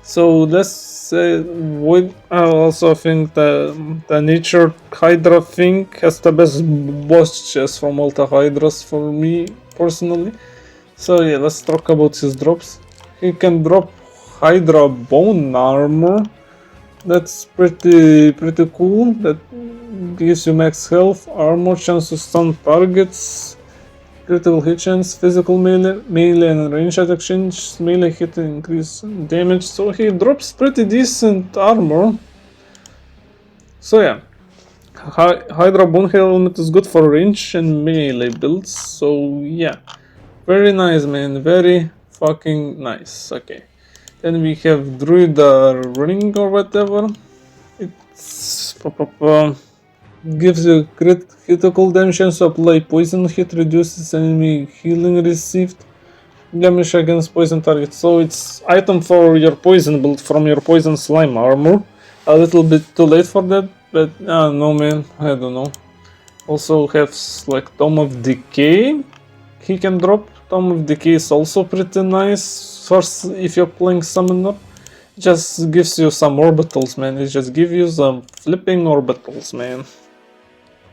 so let's say I also think the Nature Hydra thing has the best boss chest from all the Hydras for me personally. So yeah, let's talk about his drops. He can drop Hydra bone armor. That's pretty cool. That gives you max health, armor, chance to stun targets, critical hit chance, physical melee and range attack change, melee hit increase damage. So he drops pretty decent armor. So yeah, Hydra Bone Helmet is good for range and melee builds. So yeah, very nice, man. Very fucking nice. Okay. Then we have Druida Ring or whatever. It's gives you critical damage chance to apply poison hit, reduces enemy healing received, damage against poison targets. So it's item for your poison build from your poison slime armor. A little bit too late for that, but no, man, I don't know. Also has like Tome of Decay. He can drop. Tome of Decay is also pretty nice. First, if you're playing Summoner, just gives you some orbitals, man. It just gives you some flipping orbitals, man.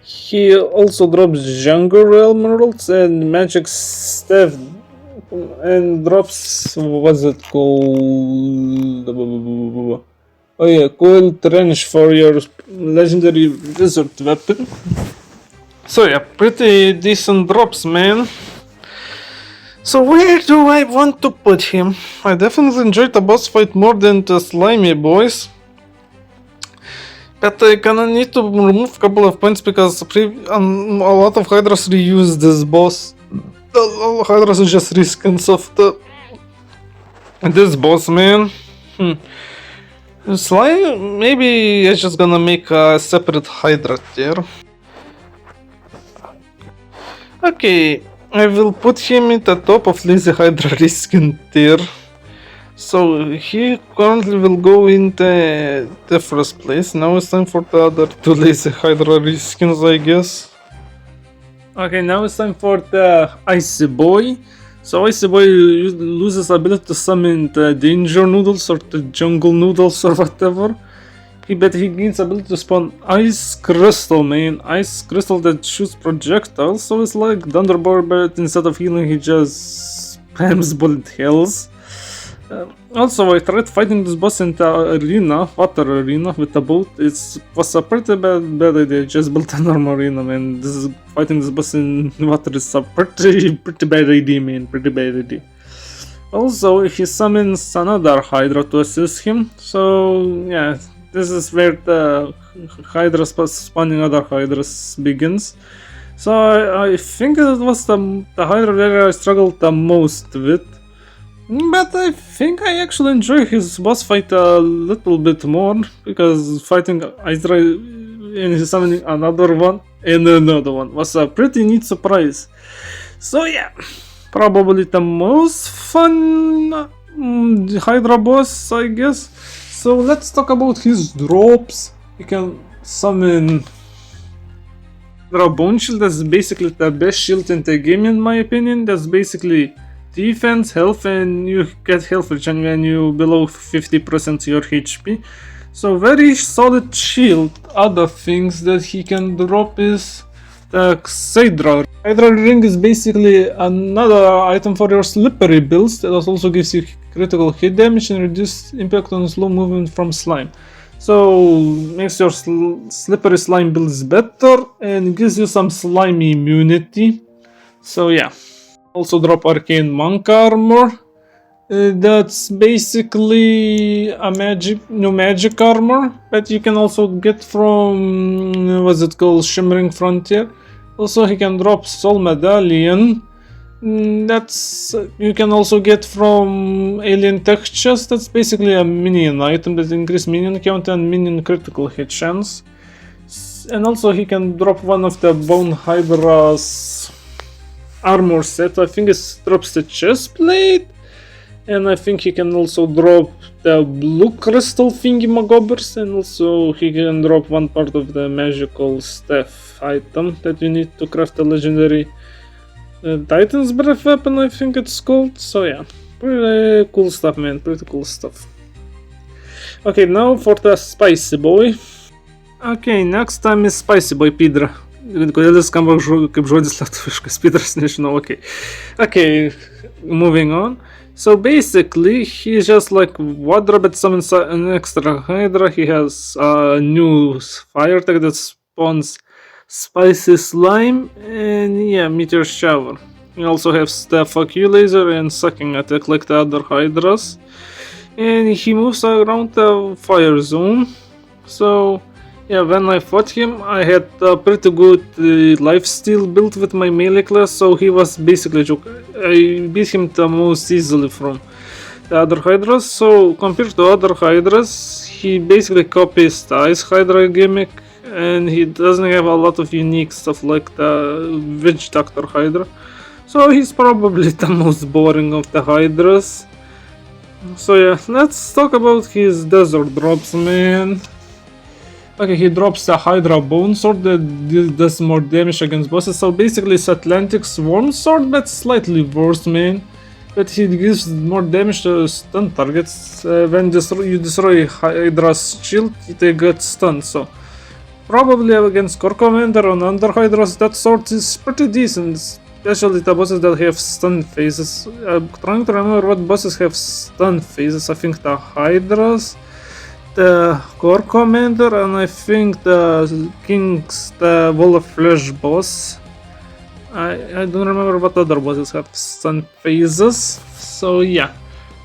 He also drops Jungle Emeralds and Magic Staff, and drops, what's it called? Oh yeah, Coil Trench for your legendary wizard weapon. So yeah, pretty decent drops, man. So where do I want to put him? I definitely enjoyed the boss fight more than the slimy boys. But I kinda need to remove a couple of points because a lot of Hydras reuse this boss. The Hydras are just reskins of this boss, man. Slime, maybe I'm just gonna make a separate Hydra tier. Okay. I will put him at the top of Lazy Hydra reskin tier. So he currently will go in the first place. Now it's time for the other two Lazy Hydra reskins, I guess. Okay, now it's time for the Icy Boy. So Icy Boy loses ability to summon the Danger Noodles or the Jungle Noodles or whatever. But he gains ability to spawn Ice Crystal, man. Ice Crystal that shoots projectiles, so it's like Thunderbolt, but instead of healing, he just spams bullet hells. Also, I tried fighting this boss in the arena, water arena, with the boat. It was a pretty bad idea. Just built a normal arena, man. Fighting this boss in water is a pretty bad idea, man. Pretty bad idea. Also, he summons another Hydra to assist him. So yeah. This is where the Hydra spawning other Hydras begins. So I think it was the Hydra that I struggled the most with. But I think I actually enjoy his boss fight a little bit more, because fighting Hydra and summoning another one and another one was a pretty neat surprise. So yeah, probably the most fun Hydra boss, I guess. So let's talk about his drops. You can summon Hydra Bone Shield. That's basically the best shield in the game, in my opinion. That's basically defense, health, and you get health regen when you below 50% your HP. So very solid shield. Other things that he can drop is the Hydra. Hydra Ring is basically another item for your slippery builds that also gives you critical hit damage and reduced impact on slow movement from slime. So makes your slippery slime builds better and gives you some slimy immunity. So yeah. Also drop Arcane Monk Armor. That's basically a new magic armor, but you can also get from what's it called, Shimmering Frontier. Also he can drop Soul Medallion. That's you can also get from Alien Tech Chest. That's basically a minion item that increases minion count and minion critical hit chance. And also he can drop one of the Bone Hydra's armor set. I think it drops the chest plate. And I think he can also drop the blue crystal thingy-magobbers, and also he can drop one part of the magical staff item that you need to craft the legendary Titan's Breath weapon, I think it's called. So yeah, pretty cool stuff, man, pretty cool stuff. Okay, now for the Spicy Boy. Okay, next time is Spicy Boy Pidra. Kodėl jis skamba kaip žodis lietuviškas, Pidras, nežinau, okay, moving on. So basically, he's just like Water, but summons an extra Hydra. He has a new fire tag that spawns Spicy Slime and yeah, Meteor Shower. He also has the Fuck You Laser and Sucking Attack like the other Hydras. And he moves around the fire zone. So yeah, when I fought him, I had a pretty good lifesteal build with my melee class, so he was basically a joke. I beat him the most easily from the other Hydras. So compared to other Hydras, he basically copies the Ice Hydra gimmick, and he doesn't have a lot of unique stuff like the Witch Doctor Hydra. So he's probably the most boring of the Hydras. So yeah, let's talk about his desert drops, man. Okay, he drops the Hydra Bone Sword that does more damage against bosses. So basically it's Atlantic Swarm Sword, but slightly worse, man. But he gives more damage to stun targets. When you destroy Hydra's shield, they get stunned. So probably against Core Commander on Under Hydras, that sword is pretty decent. Especially the bosses that have stun phases. I'm trying to remember what bosses have stun phases. I think the Hydras, the Core Commander, and I think the King's the Wall of Flesh boss. I don't remember what other bosses have stun phases. So yeah,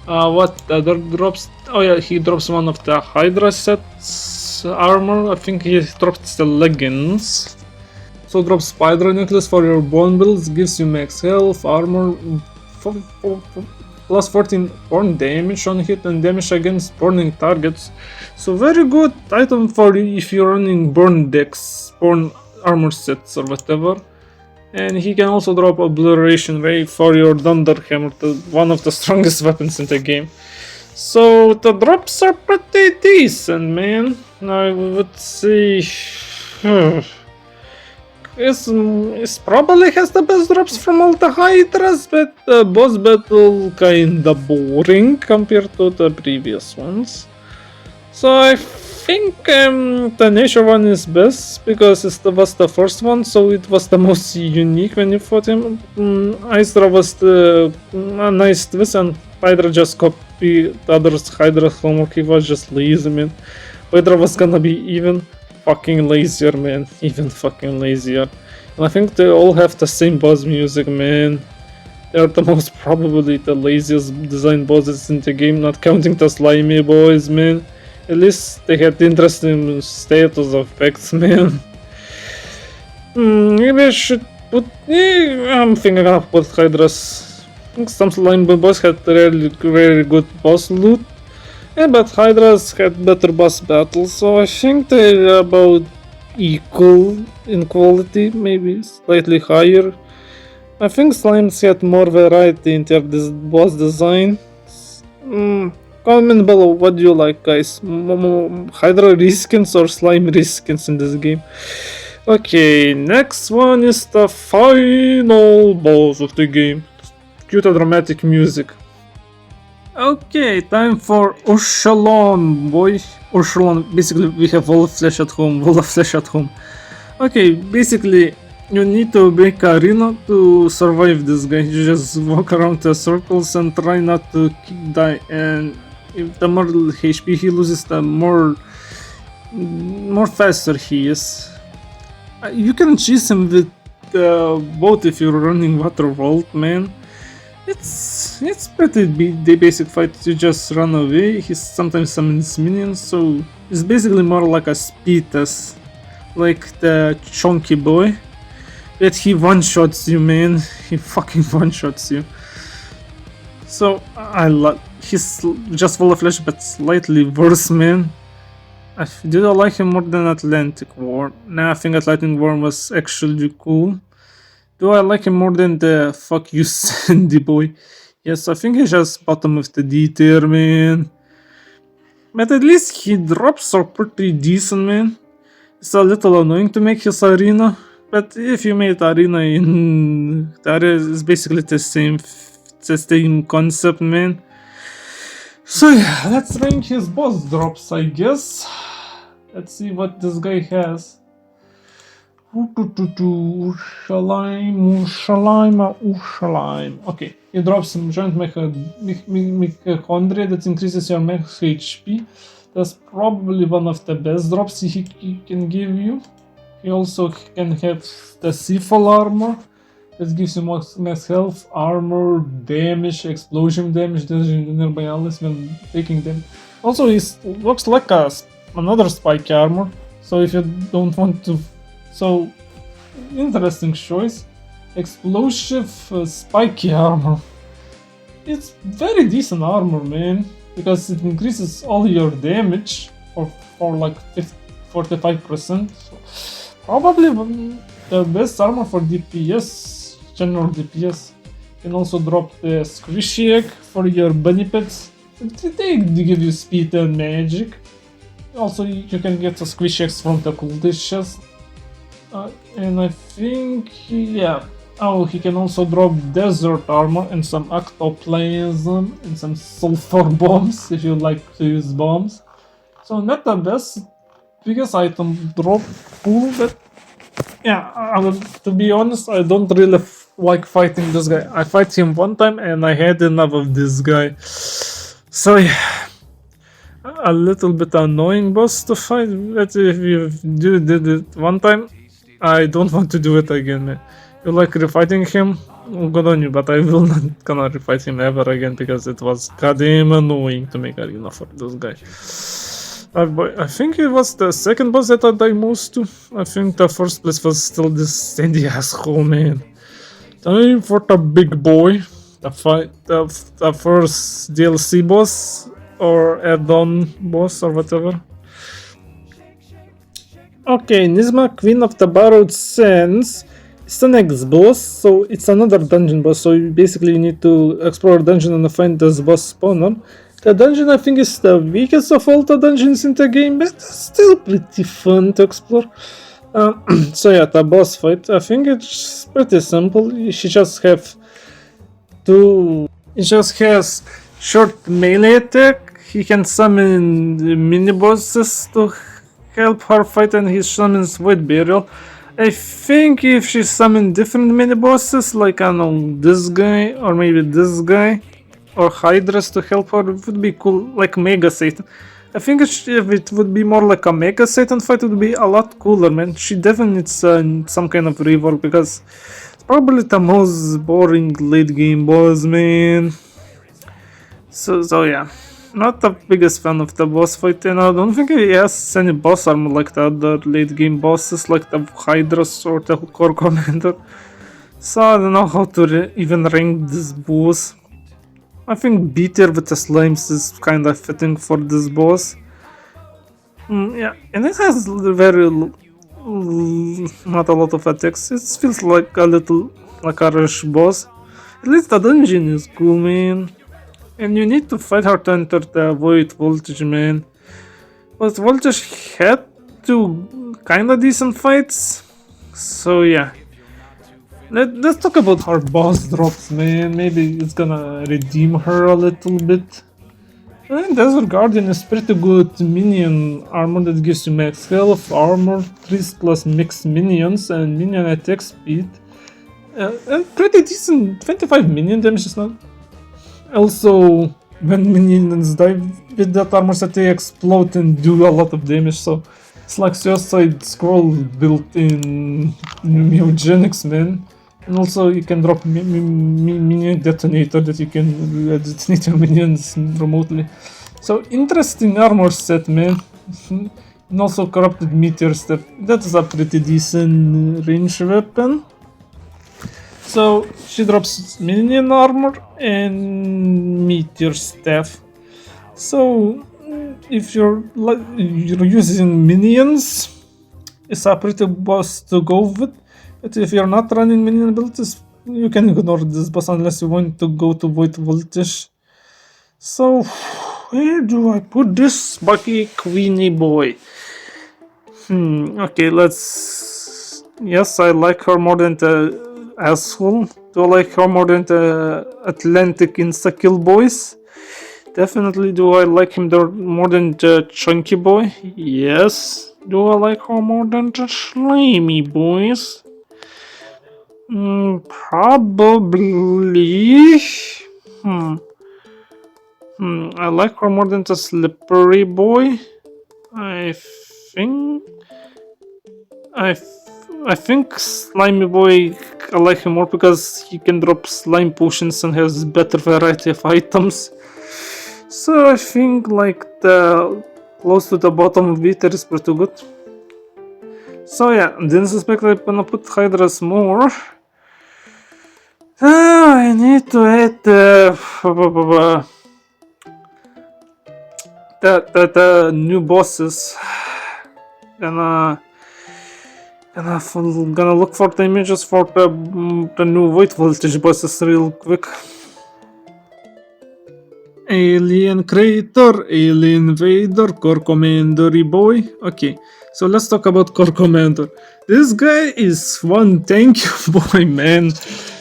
what other drops? Oh yeah, he drops one of the Hydra sets armor. I think he drops the leggings. So drops Spider Necklace for your bone builds, gives you max health, armor, plus 14 burn damage on hit and damage against burning targets. So very good item for if you're running burn decks, burn armor sets or whatever. And he can also drop Obliteration Ray for your Thunderhammer, one of the strongest weapons in the game. So the drops are pretty decent, man. I would say It's probably has the best drops from all the Hydras, but the boss battle kinda boring compared to the previous ones. So I think the nature one is best because was the first one, so it was the most unique when you fought him. Hydra was a nice twist, and Hydra just copied the other's Hydra's homework. He was just lazy, man. Hydra was gonna be even fucking lazier, man. Even fucking lazier. And I think they all have the same boss music, man. They're the most probably the laziest design bosses in the game, not counting the slimy boys, man. At least they had interesting status effects, man. Maybe I should put. I'm thinking I'll put Hydras. I think some slime boys had really very good boss loot. Yeah, but Hydras had better boss battles, so I think they're about equal in quality, maybe slightly higher. I think Slimes had more variety in their boss design. Comment below what do you like, guys. Hydra reskins or slime reskins in this game? Okay, next one is the final boss of the game. Cue the dramatic music. Okay, time for Urshalon, boy. Urshalon, basically we have Wall of Flesh at home, Wall of Flesh at home. Okay, basically you need to break arena to survive this guy. You just walk around the circles and try not to die, and if the more HP he loses, the more faster he is. You can chase him with both if you're running Water Vault, man. It's pretty the basic fight. You just run away. He sometimes summons minions, so it's basically more like a speed test, like the chunky boy. But he one-shots you, man. He fucking one-shots you. So I love. He's just Wall of Flesh, but slightly worse, man. Did I like him more than Atlantic War? Nah, I think Atlantic War was actually cool. Do I like him more than the fuck you Sandy boy? Yes, I think he's just bottom of the D tier, man. But at least he drops are pretty decent, man. It's a little annoying to make his arena, but if you made arena in the area, it's basically the same concept, man. So yeah, let's rank his boss drops, I guess. Let's see what this guy has. Urshalime. Okay, he drops some giant mitochondria that increases your max HP. That's probably one of the best drops he can give you. He also can have the Seafall armor that gives you max health, armor, damage, explosion damage, damage nearby allies when taking them. Also, he looks like another spike armor. So if you don't want to. So, interesting choice. Explosive spiky armor. It's very decent armor, man, because it increases all your damage for like 45%. So probably the best armor for DPS, general DPS. You can also drop the Squishy Egg for your bunny pets. They give you speed and magic. Also, you can get the Squishy Eggs from the cultist chest. And I think, yeah. Oh, he can also drop desert armor and some ectoplasm and some sulfur bombs if you like to use bombs. So not the best biggest item drop pool, but yeah, to be honest, I don't really like fighting this guy. I fight him one time and I had enough of this guy. So yeah, a little bit annoying boss to fight, but if you did it one time, I don't want to do it again, man. You like refighting him? Good on you, but I will not gonna refight him ever again because it was goddamn annoying to make arena for this guy. I think it was the second boss that I died most to. I think the first place was still this Sandy asshole, man. Time for the big boy. The first DLC boss or add-on boss or whatever. Okay, Nisma, Queen of the Borrowed Sands. It's the next boss, so it's another dungeon boss, so you basically need to explore a dungeon and find this boss spawner. The dungeon I think is the weakest of all the dungeons in the game, but it's still pretty fun to explore. So yeah, the boss fight, I think it's pretty simple. She just have two. He just has short melee attack. He can summon the mini bosses to help her fight, and he summons Void Burial. I think if she summoned different mini bosses, like I don't know, this guy or maybe this guy or Hydras to help her, it would be cool, like Mega Satan. I think if it would be more like a Mega Satan fight, it would be a lot cooler, man. She definitely needs some kind of rework because it's probably the most boring late game boss, man. So yeah, not the biggest fan of the boss fight, and I don't think he has any boss armor like the other late game bosses, like the Hydras or the Core Commander. So I don't know how to even rank this boss. I think Beater with the slimes is kinda fitting for this boss. Yeah, and it has very not a lot of attacks. It feels like a little like a rush boss. At least the dungeon is cool, man. And you need to fight her to enter the Void Voltage, man. But Voltage had two kinda decent fights. So yeah. Let's talk about her boss drops, man. Maybe it's gonna redeem her a little bit. And Desert Guardian is pretty good minion armor that gives you max health, armor, 3 plus mixed minions, and minion attack speed. And pretty decent 25 minion damage is not. Also, when minions die with that armor set, they explode and do a lot of damage, so it's like Suicide Scroll built in Mutagenics, man. And also you can drop minion detonator that you can detonate your minions remotely. So interesting armor set, man. And also corrupted meteor step. That is a pretty decent range weapon. So she drops minion armor and meteor staff. So if you're using minions, it's a pretty boss to go with. But if you're not running minion abilities, you can ignore this boss unless you want to go to Void Voltage. So where do I put this Bucky Queenie boy? Okay, let's. Yes, I like her more than the asshole. Do I like her more than the Atlantic Insta-Kill boys? Definitely. Do I like him more than the Chunky boy? Yes. Do I like her more than the Slimy boys? Probably. I like her more than the Slippery boy. I think Slimy boy, I like him more because he can drop slime potions and has better variety of items. So I think like the close to the bottom beater is pretty good. So yeah, didn't suspect I'm gonna put Hydras more. I need to add the new bosses. Gonna look for the images for the new Void Voltage bosses real quick. Alien Creator, Alien Vader, Core Commander boy. Okay, so let's talk about Core Commander. This guy is one thank you boy, man.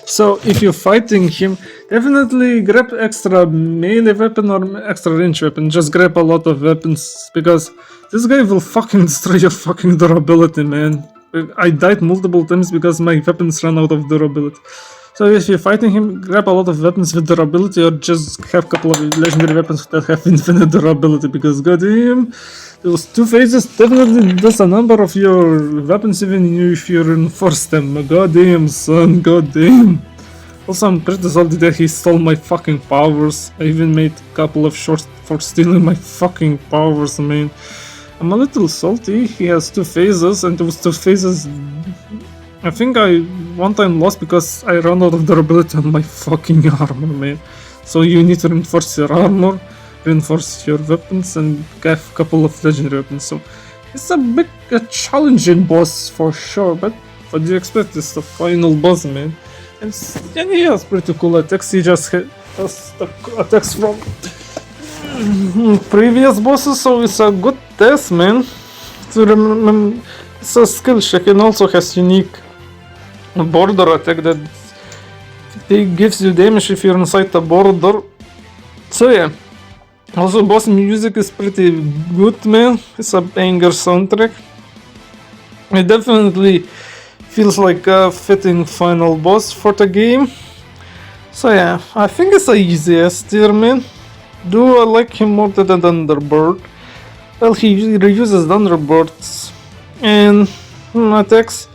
So if you're fighting him, definitely grab extra melee weapon or extra range weapon. Just grab a lot of weapons because this guy will fucking destroy your fucking durability, man. I died multiple times because my weapons ran out of durability. So if you're fighting him, grab a lot of weapons with durability or just have a couple of legendary weapons that have infinite durability because goddamn, those two phases definitely does a number of your weapons even if you reinforce them. Goddamn son, goddamn. Also I'm pretty salty that he stole my fucking powers. I even made a couple of shorts for stealing my fucking powers, man. I'm a little salty. He has two phases and those two phases I think I one time lost because I ran out of durability on my fucking armor, man. So you need to reinforce your armor, reinforce your weapons, and have a couple of legendary weapons. So it's a challenging boss for sure, but what do you expect? It's the final boss, man. And he has pretty cool attacks. He just has the attacks from previous bosses, so it's a good test, man. To it's a skill check and also has unique border attack that gives you damage if you're inside the border. So yeah. Also, boss music is pretty good, man. It's a banger soundtrack. It definitely feels like a fitting final boss for the game. So yeah, I think it's a easy S tier, man. Do I like him more than Thunderbird? Well, he reuses Thunderbirds and attacks.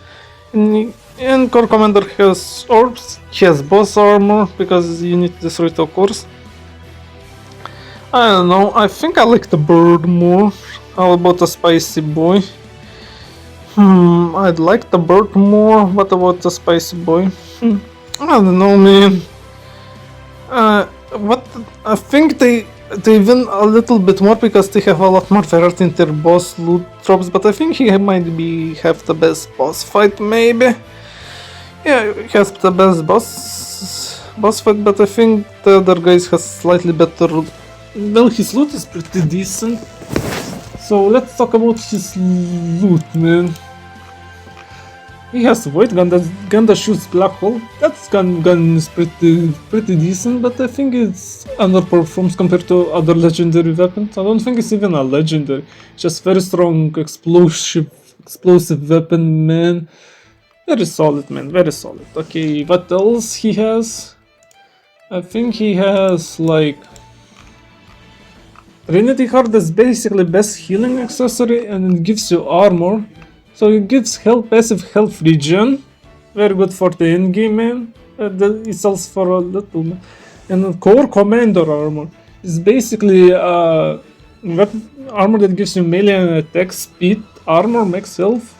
And Core Commander has orbs. He has boss armor because you need to destroy it, of course. I don't know, I think I like the bird more. How about the spicy boy? I'd like the bird more. What about the spicy boy? I don't know, man. What I think they win a little bit more because they have a lot more variety in their boss loot drops. But I think he might have the best boss fight, maybe. Yeah, he has the best boss fight, but I think the other guys has slightly better. Well, his loot is pretty decent. So let's talk about his loot, man. He has a void gun that shoots black hole. That gun is pretty decent, but I think it's underperforms compared to other legendary weapons. I don't think it's even a legendary. Just very strong explosive weapon, man. Very solid, man. Very solid. Okay, what else he has? I think he has like Trinity Heart is basically best healing accessory and it gives you armor. So it gives passive health regen. Very good for the end game, man. It sells for a little, man. And Core Commander armor is basically weapon armor that gives you melee and attack speed, armor, max health,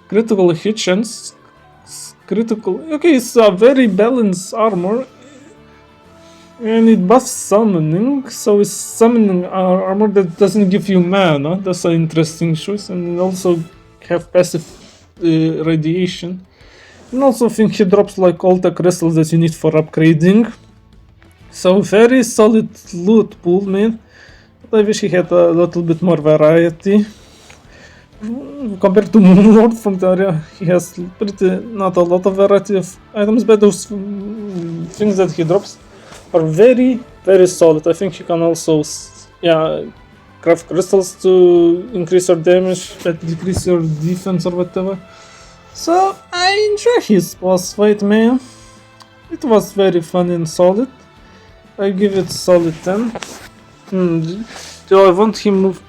critical hit chance, critical. Okay, it's a very balanced armor. And it buffs summoning, so it's summoning armor that doesn't give you mana. That's an interesting choice, and it also have passive radiation. And also think he drops like all the crystals that you need for upgrading. So very solid loot pool, man. But I wish he had a little bit more variety. Compared to Moonlord from Terraria, he has not a lot of variety of items, but those things that he drops are very solid. I think you can also craft crystals to increase your damage, that decrease your defense or whatever. So I enjoy his boss fight, man. It was very fun and solid. I give it solid 10. Do I want him move?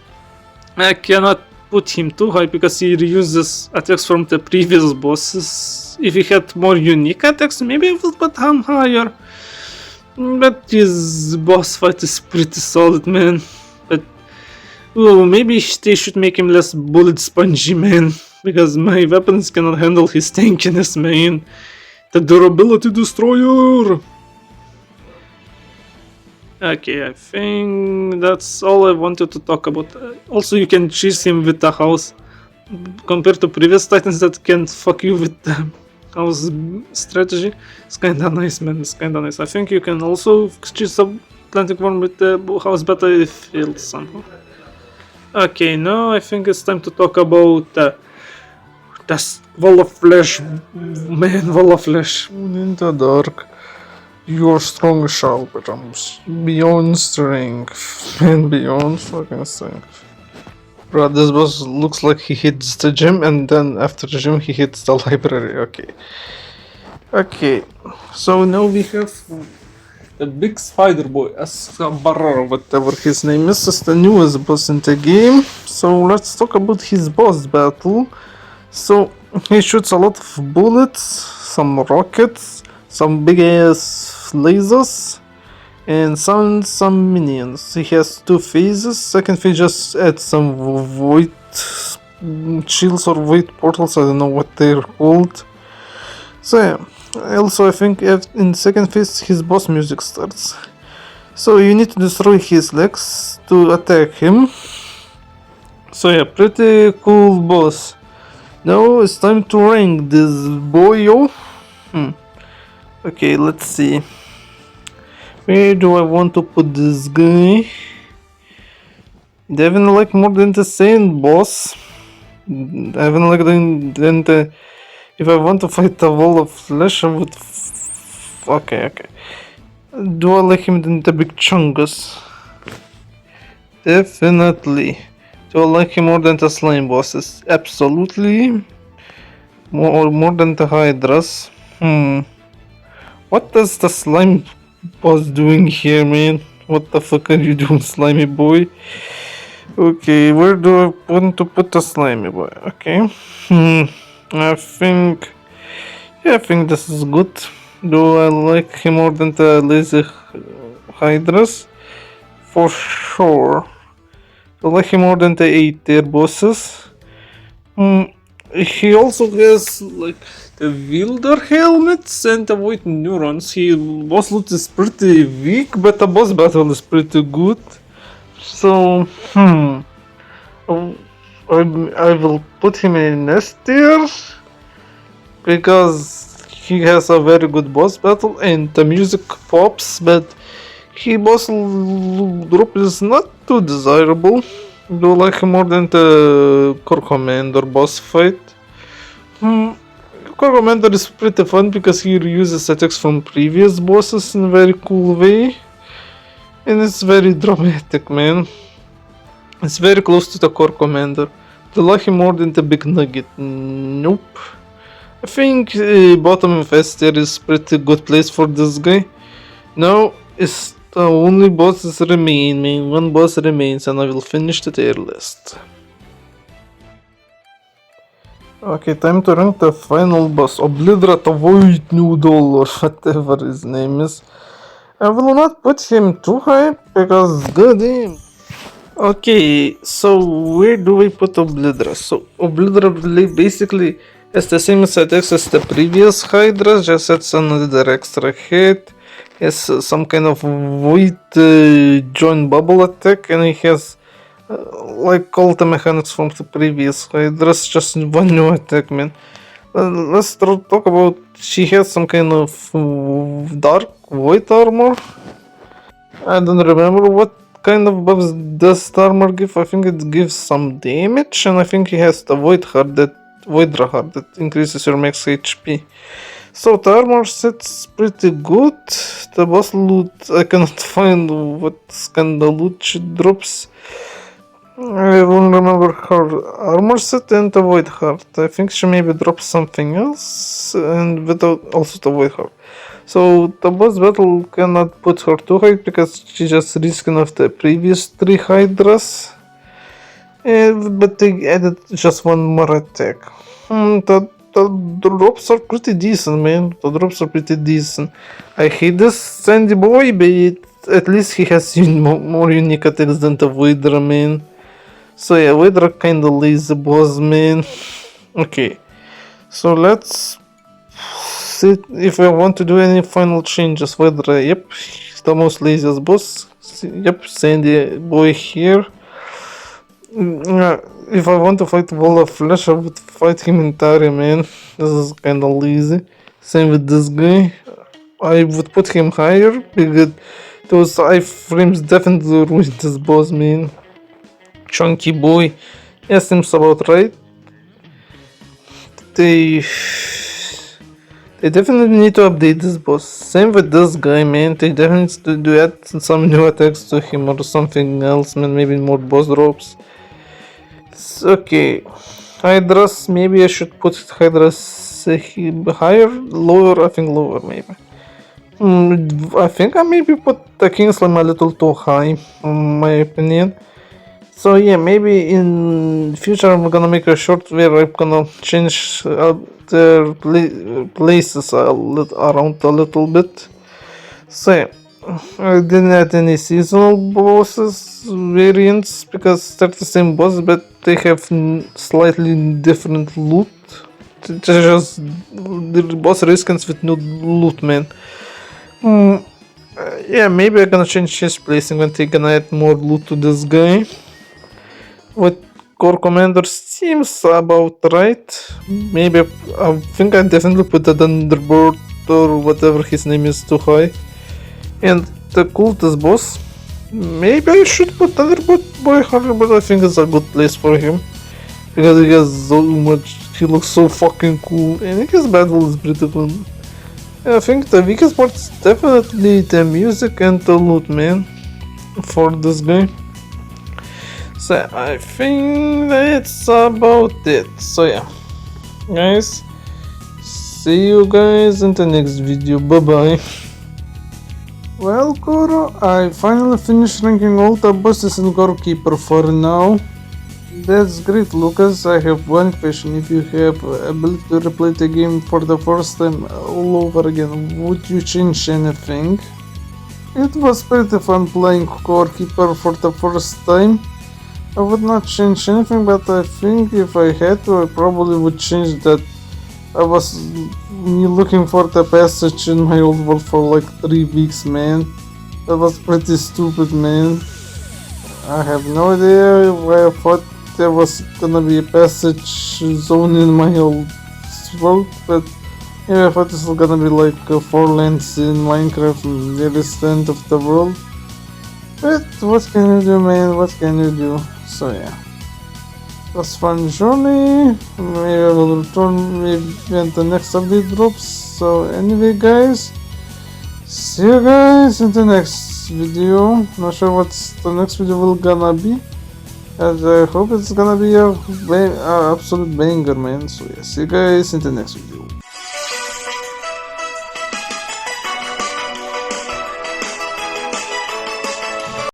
I cannot put him too high because he reuses attacks from the previous bosses. If he had more unique attacks, maybe I would put him higher. But his boss fight is pretty solid, man. But maybe they should make him less bullet spongy, man. Because my weapons cannot handle his tankiness, man. The durability destroyer! Okay, I think that's all I wanted to talk about. Also, you can chase him with the house. Compared to previous titans that can't fuck you with the house strategy, it's kinda nice, man. It's kinda nice. I think you can also choose some Atlantic Worm with the house battlefield somehow. Okay, now I think it's time to talk about the Wall of Flesh, man. Wall of Flesh. In the dark, your strong sharp arms, beyond strength, and beyond fucking strength. Bro, this boss looks like he hits the gym and then after the gym he hits the library. Okay, so now we have the big spider boy, Ascabarra, whatever his name is. It's the newest boss in the game. So let's talk about his boss battle. So he shoots a lot of bullets, some rockets, some big ass lasers, and some minions. He has two phases. Second phase just adds some void shields or void portals, I don't know what they're called. So yeah, also I think in second phase his boss music starts. So you need to destroy his legs to attack him. So yeah, pretty cool boss. Now it's time to rank this boyo. Okay, let's see. Where do I want to put this guy? Definitely like more than the same boss. I haven't like then if I want to fight the wall of flesh, I would. Okay. Do I like him in the big chungus? Definitely. Do I like him more than the slime bosses? Absolutely. More than the hydras. What does the slime boss doing here, man? What the fuck are you doing, slimy boy? Okay, where do I want to put the slimy boy? Okay. I think this is good. Do I like him more than the lazy hydras? For sure. Do I like him more than the 8 tier bosses? He also has like the wielder helmets and the white neurons. He boss loot is pretty weak, but the boss battle is pretty good. So I will put him in S tier because he has a very good boss battle and the music pops, but he boss drop is not too desirable. Do like him more than the Core Commander boss fight. Core Commander is pretty fun because he reuses attacks from previous bosses in a very cool way. And it's very dramatic, man. It's very close to the Core Commander. Do like him more than the Big Nugget? Nope. I think bottom of S tier is pretty good place for this guy. Now it's the only bosses remain, man. One boss remains and I will finish the tier list. Okay, time to rank the final boss, Obliterate the Void Noodle or whatever his name is. I will not put him too high because goddamn. Okay, so where do we put Obliterate? So Obliterate basically has the same attacks as the previous Hydra, just adds another extra hit. He has some kind of void joint bubble attack, and he has like all the mechanics from the previous Hydras, just one new attack, man. Let's talk about. She has some kind of dark void armor. I don't remember what kind of buffs does the armor give. I think it gives some damage, and I think he has the void heart that increases your max HP. So the armor set's pretty good. The boss loot, I cannot find what kind of loot she drops. I don't remember her armor set and the void heart. I think she maybe drops something else and without also the void heart. So the boss battle cannot put her too high because she just risking of the previous 3 hydras. But they added just one more attack. The drops are pretty decent, man. The drops are pretty decent. I hate this Sandy boy, but at least he has more unique attacks than the Voidra, man. So yeah, Voidra kinda lazy boss, man. Okay, so let's see if I want to do any final changes. Voidra, yep, he's the most laziest boss. Yep, Sandy boy here. If I want to fight Wall of Flesh, I would fight him in Tari, man. This is kinda lazy. Same with this guy. I would put him higher because those iframes definitely ruined this boss, man. Chunky boy. Yeah, seems about right. They definitely need to update this boss. Same with this guy, man. They definitely need to add some new attacks to him or something else, man. Maybe more boss drops. Okay, Hydras, maybe I should put Hydras higher, lower, I think lower maybe. I think I maybe put the Kingslam a little too high, in my opinion. So yeah, maybe in future I'm gonna make a short where I'm gonna change their places around a little bit. So yeah. I didn't add any seasonal bosses variants because they're the same boss but they have slightly different loot. They're just the boss riskins with new loot, man. Yeah, maybe I'm gonna change his placing when they're gonna add more loot to this guy. What Core Commander seems about right. Maybe I think I definitely put the Thunderbird or whatever his name is too high. And the cultist boss, maybe I should put Thunderbolt Boy higher, but I think it's a good place for him. because he has so much. He looks so fucking cool, and I guess battle is pretty fun. I think the weakest part is definitely the music and the loot, man, for this game. So I think that's about it. So yeah, guys, see you guys in the next video. Bye bye. Well, Goro, I finally finished ranking all the bosses in Gorekeeper for now. That's great, Lucas. I have one question. If you have ability to replay the game for the first time all over again, would you change anything? It was pretty fun playing Gorekeeper for the first time. I would not change anything, but I think if I had to, I probably would change that I was looking for the passage in my old world for like 3 weeks, man. That was pretty stupid, man. I have no idea why I thought there was gonna be a passage zone in my old world, but yeah, I thought this was gonna be like 4 lands in Minecraft and the end of the world. But what can you do, man? What can you do? So yeah. It was fun journey. Maybe I will return maybe when the next update drops. So anyway, guys, see you guys in the next video. Not sure what's the next video will gonna be, and I hope it's gonna be a absolute banger, man. So yeah, see you guys in the next video.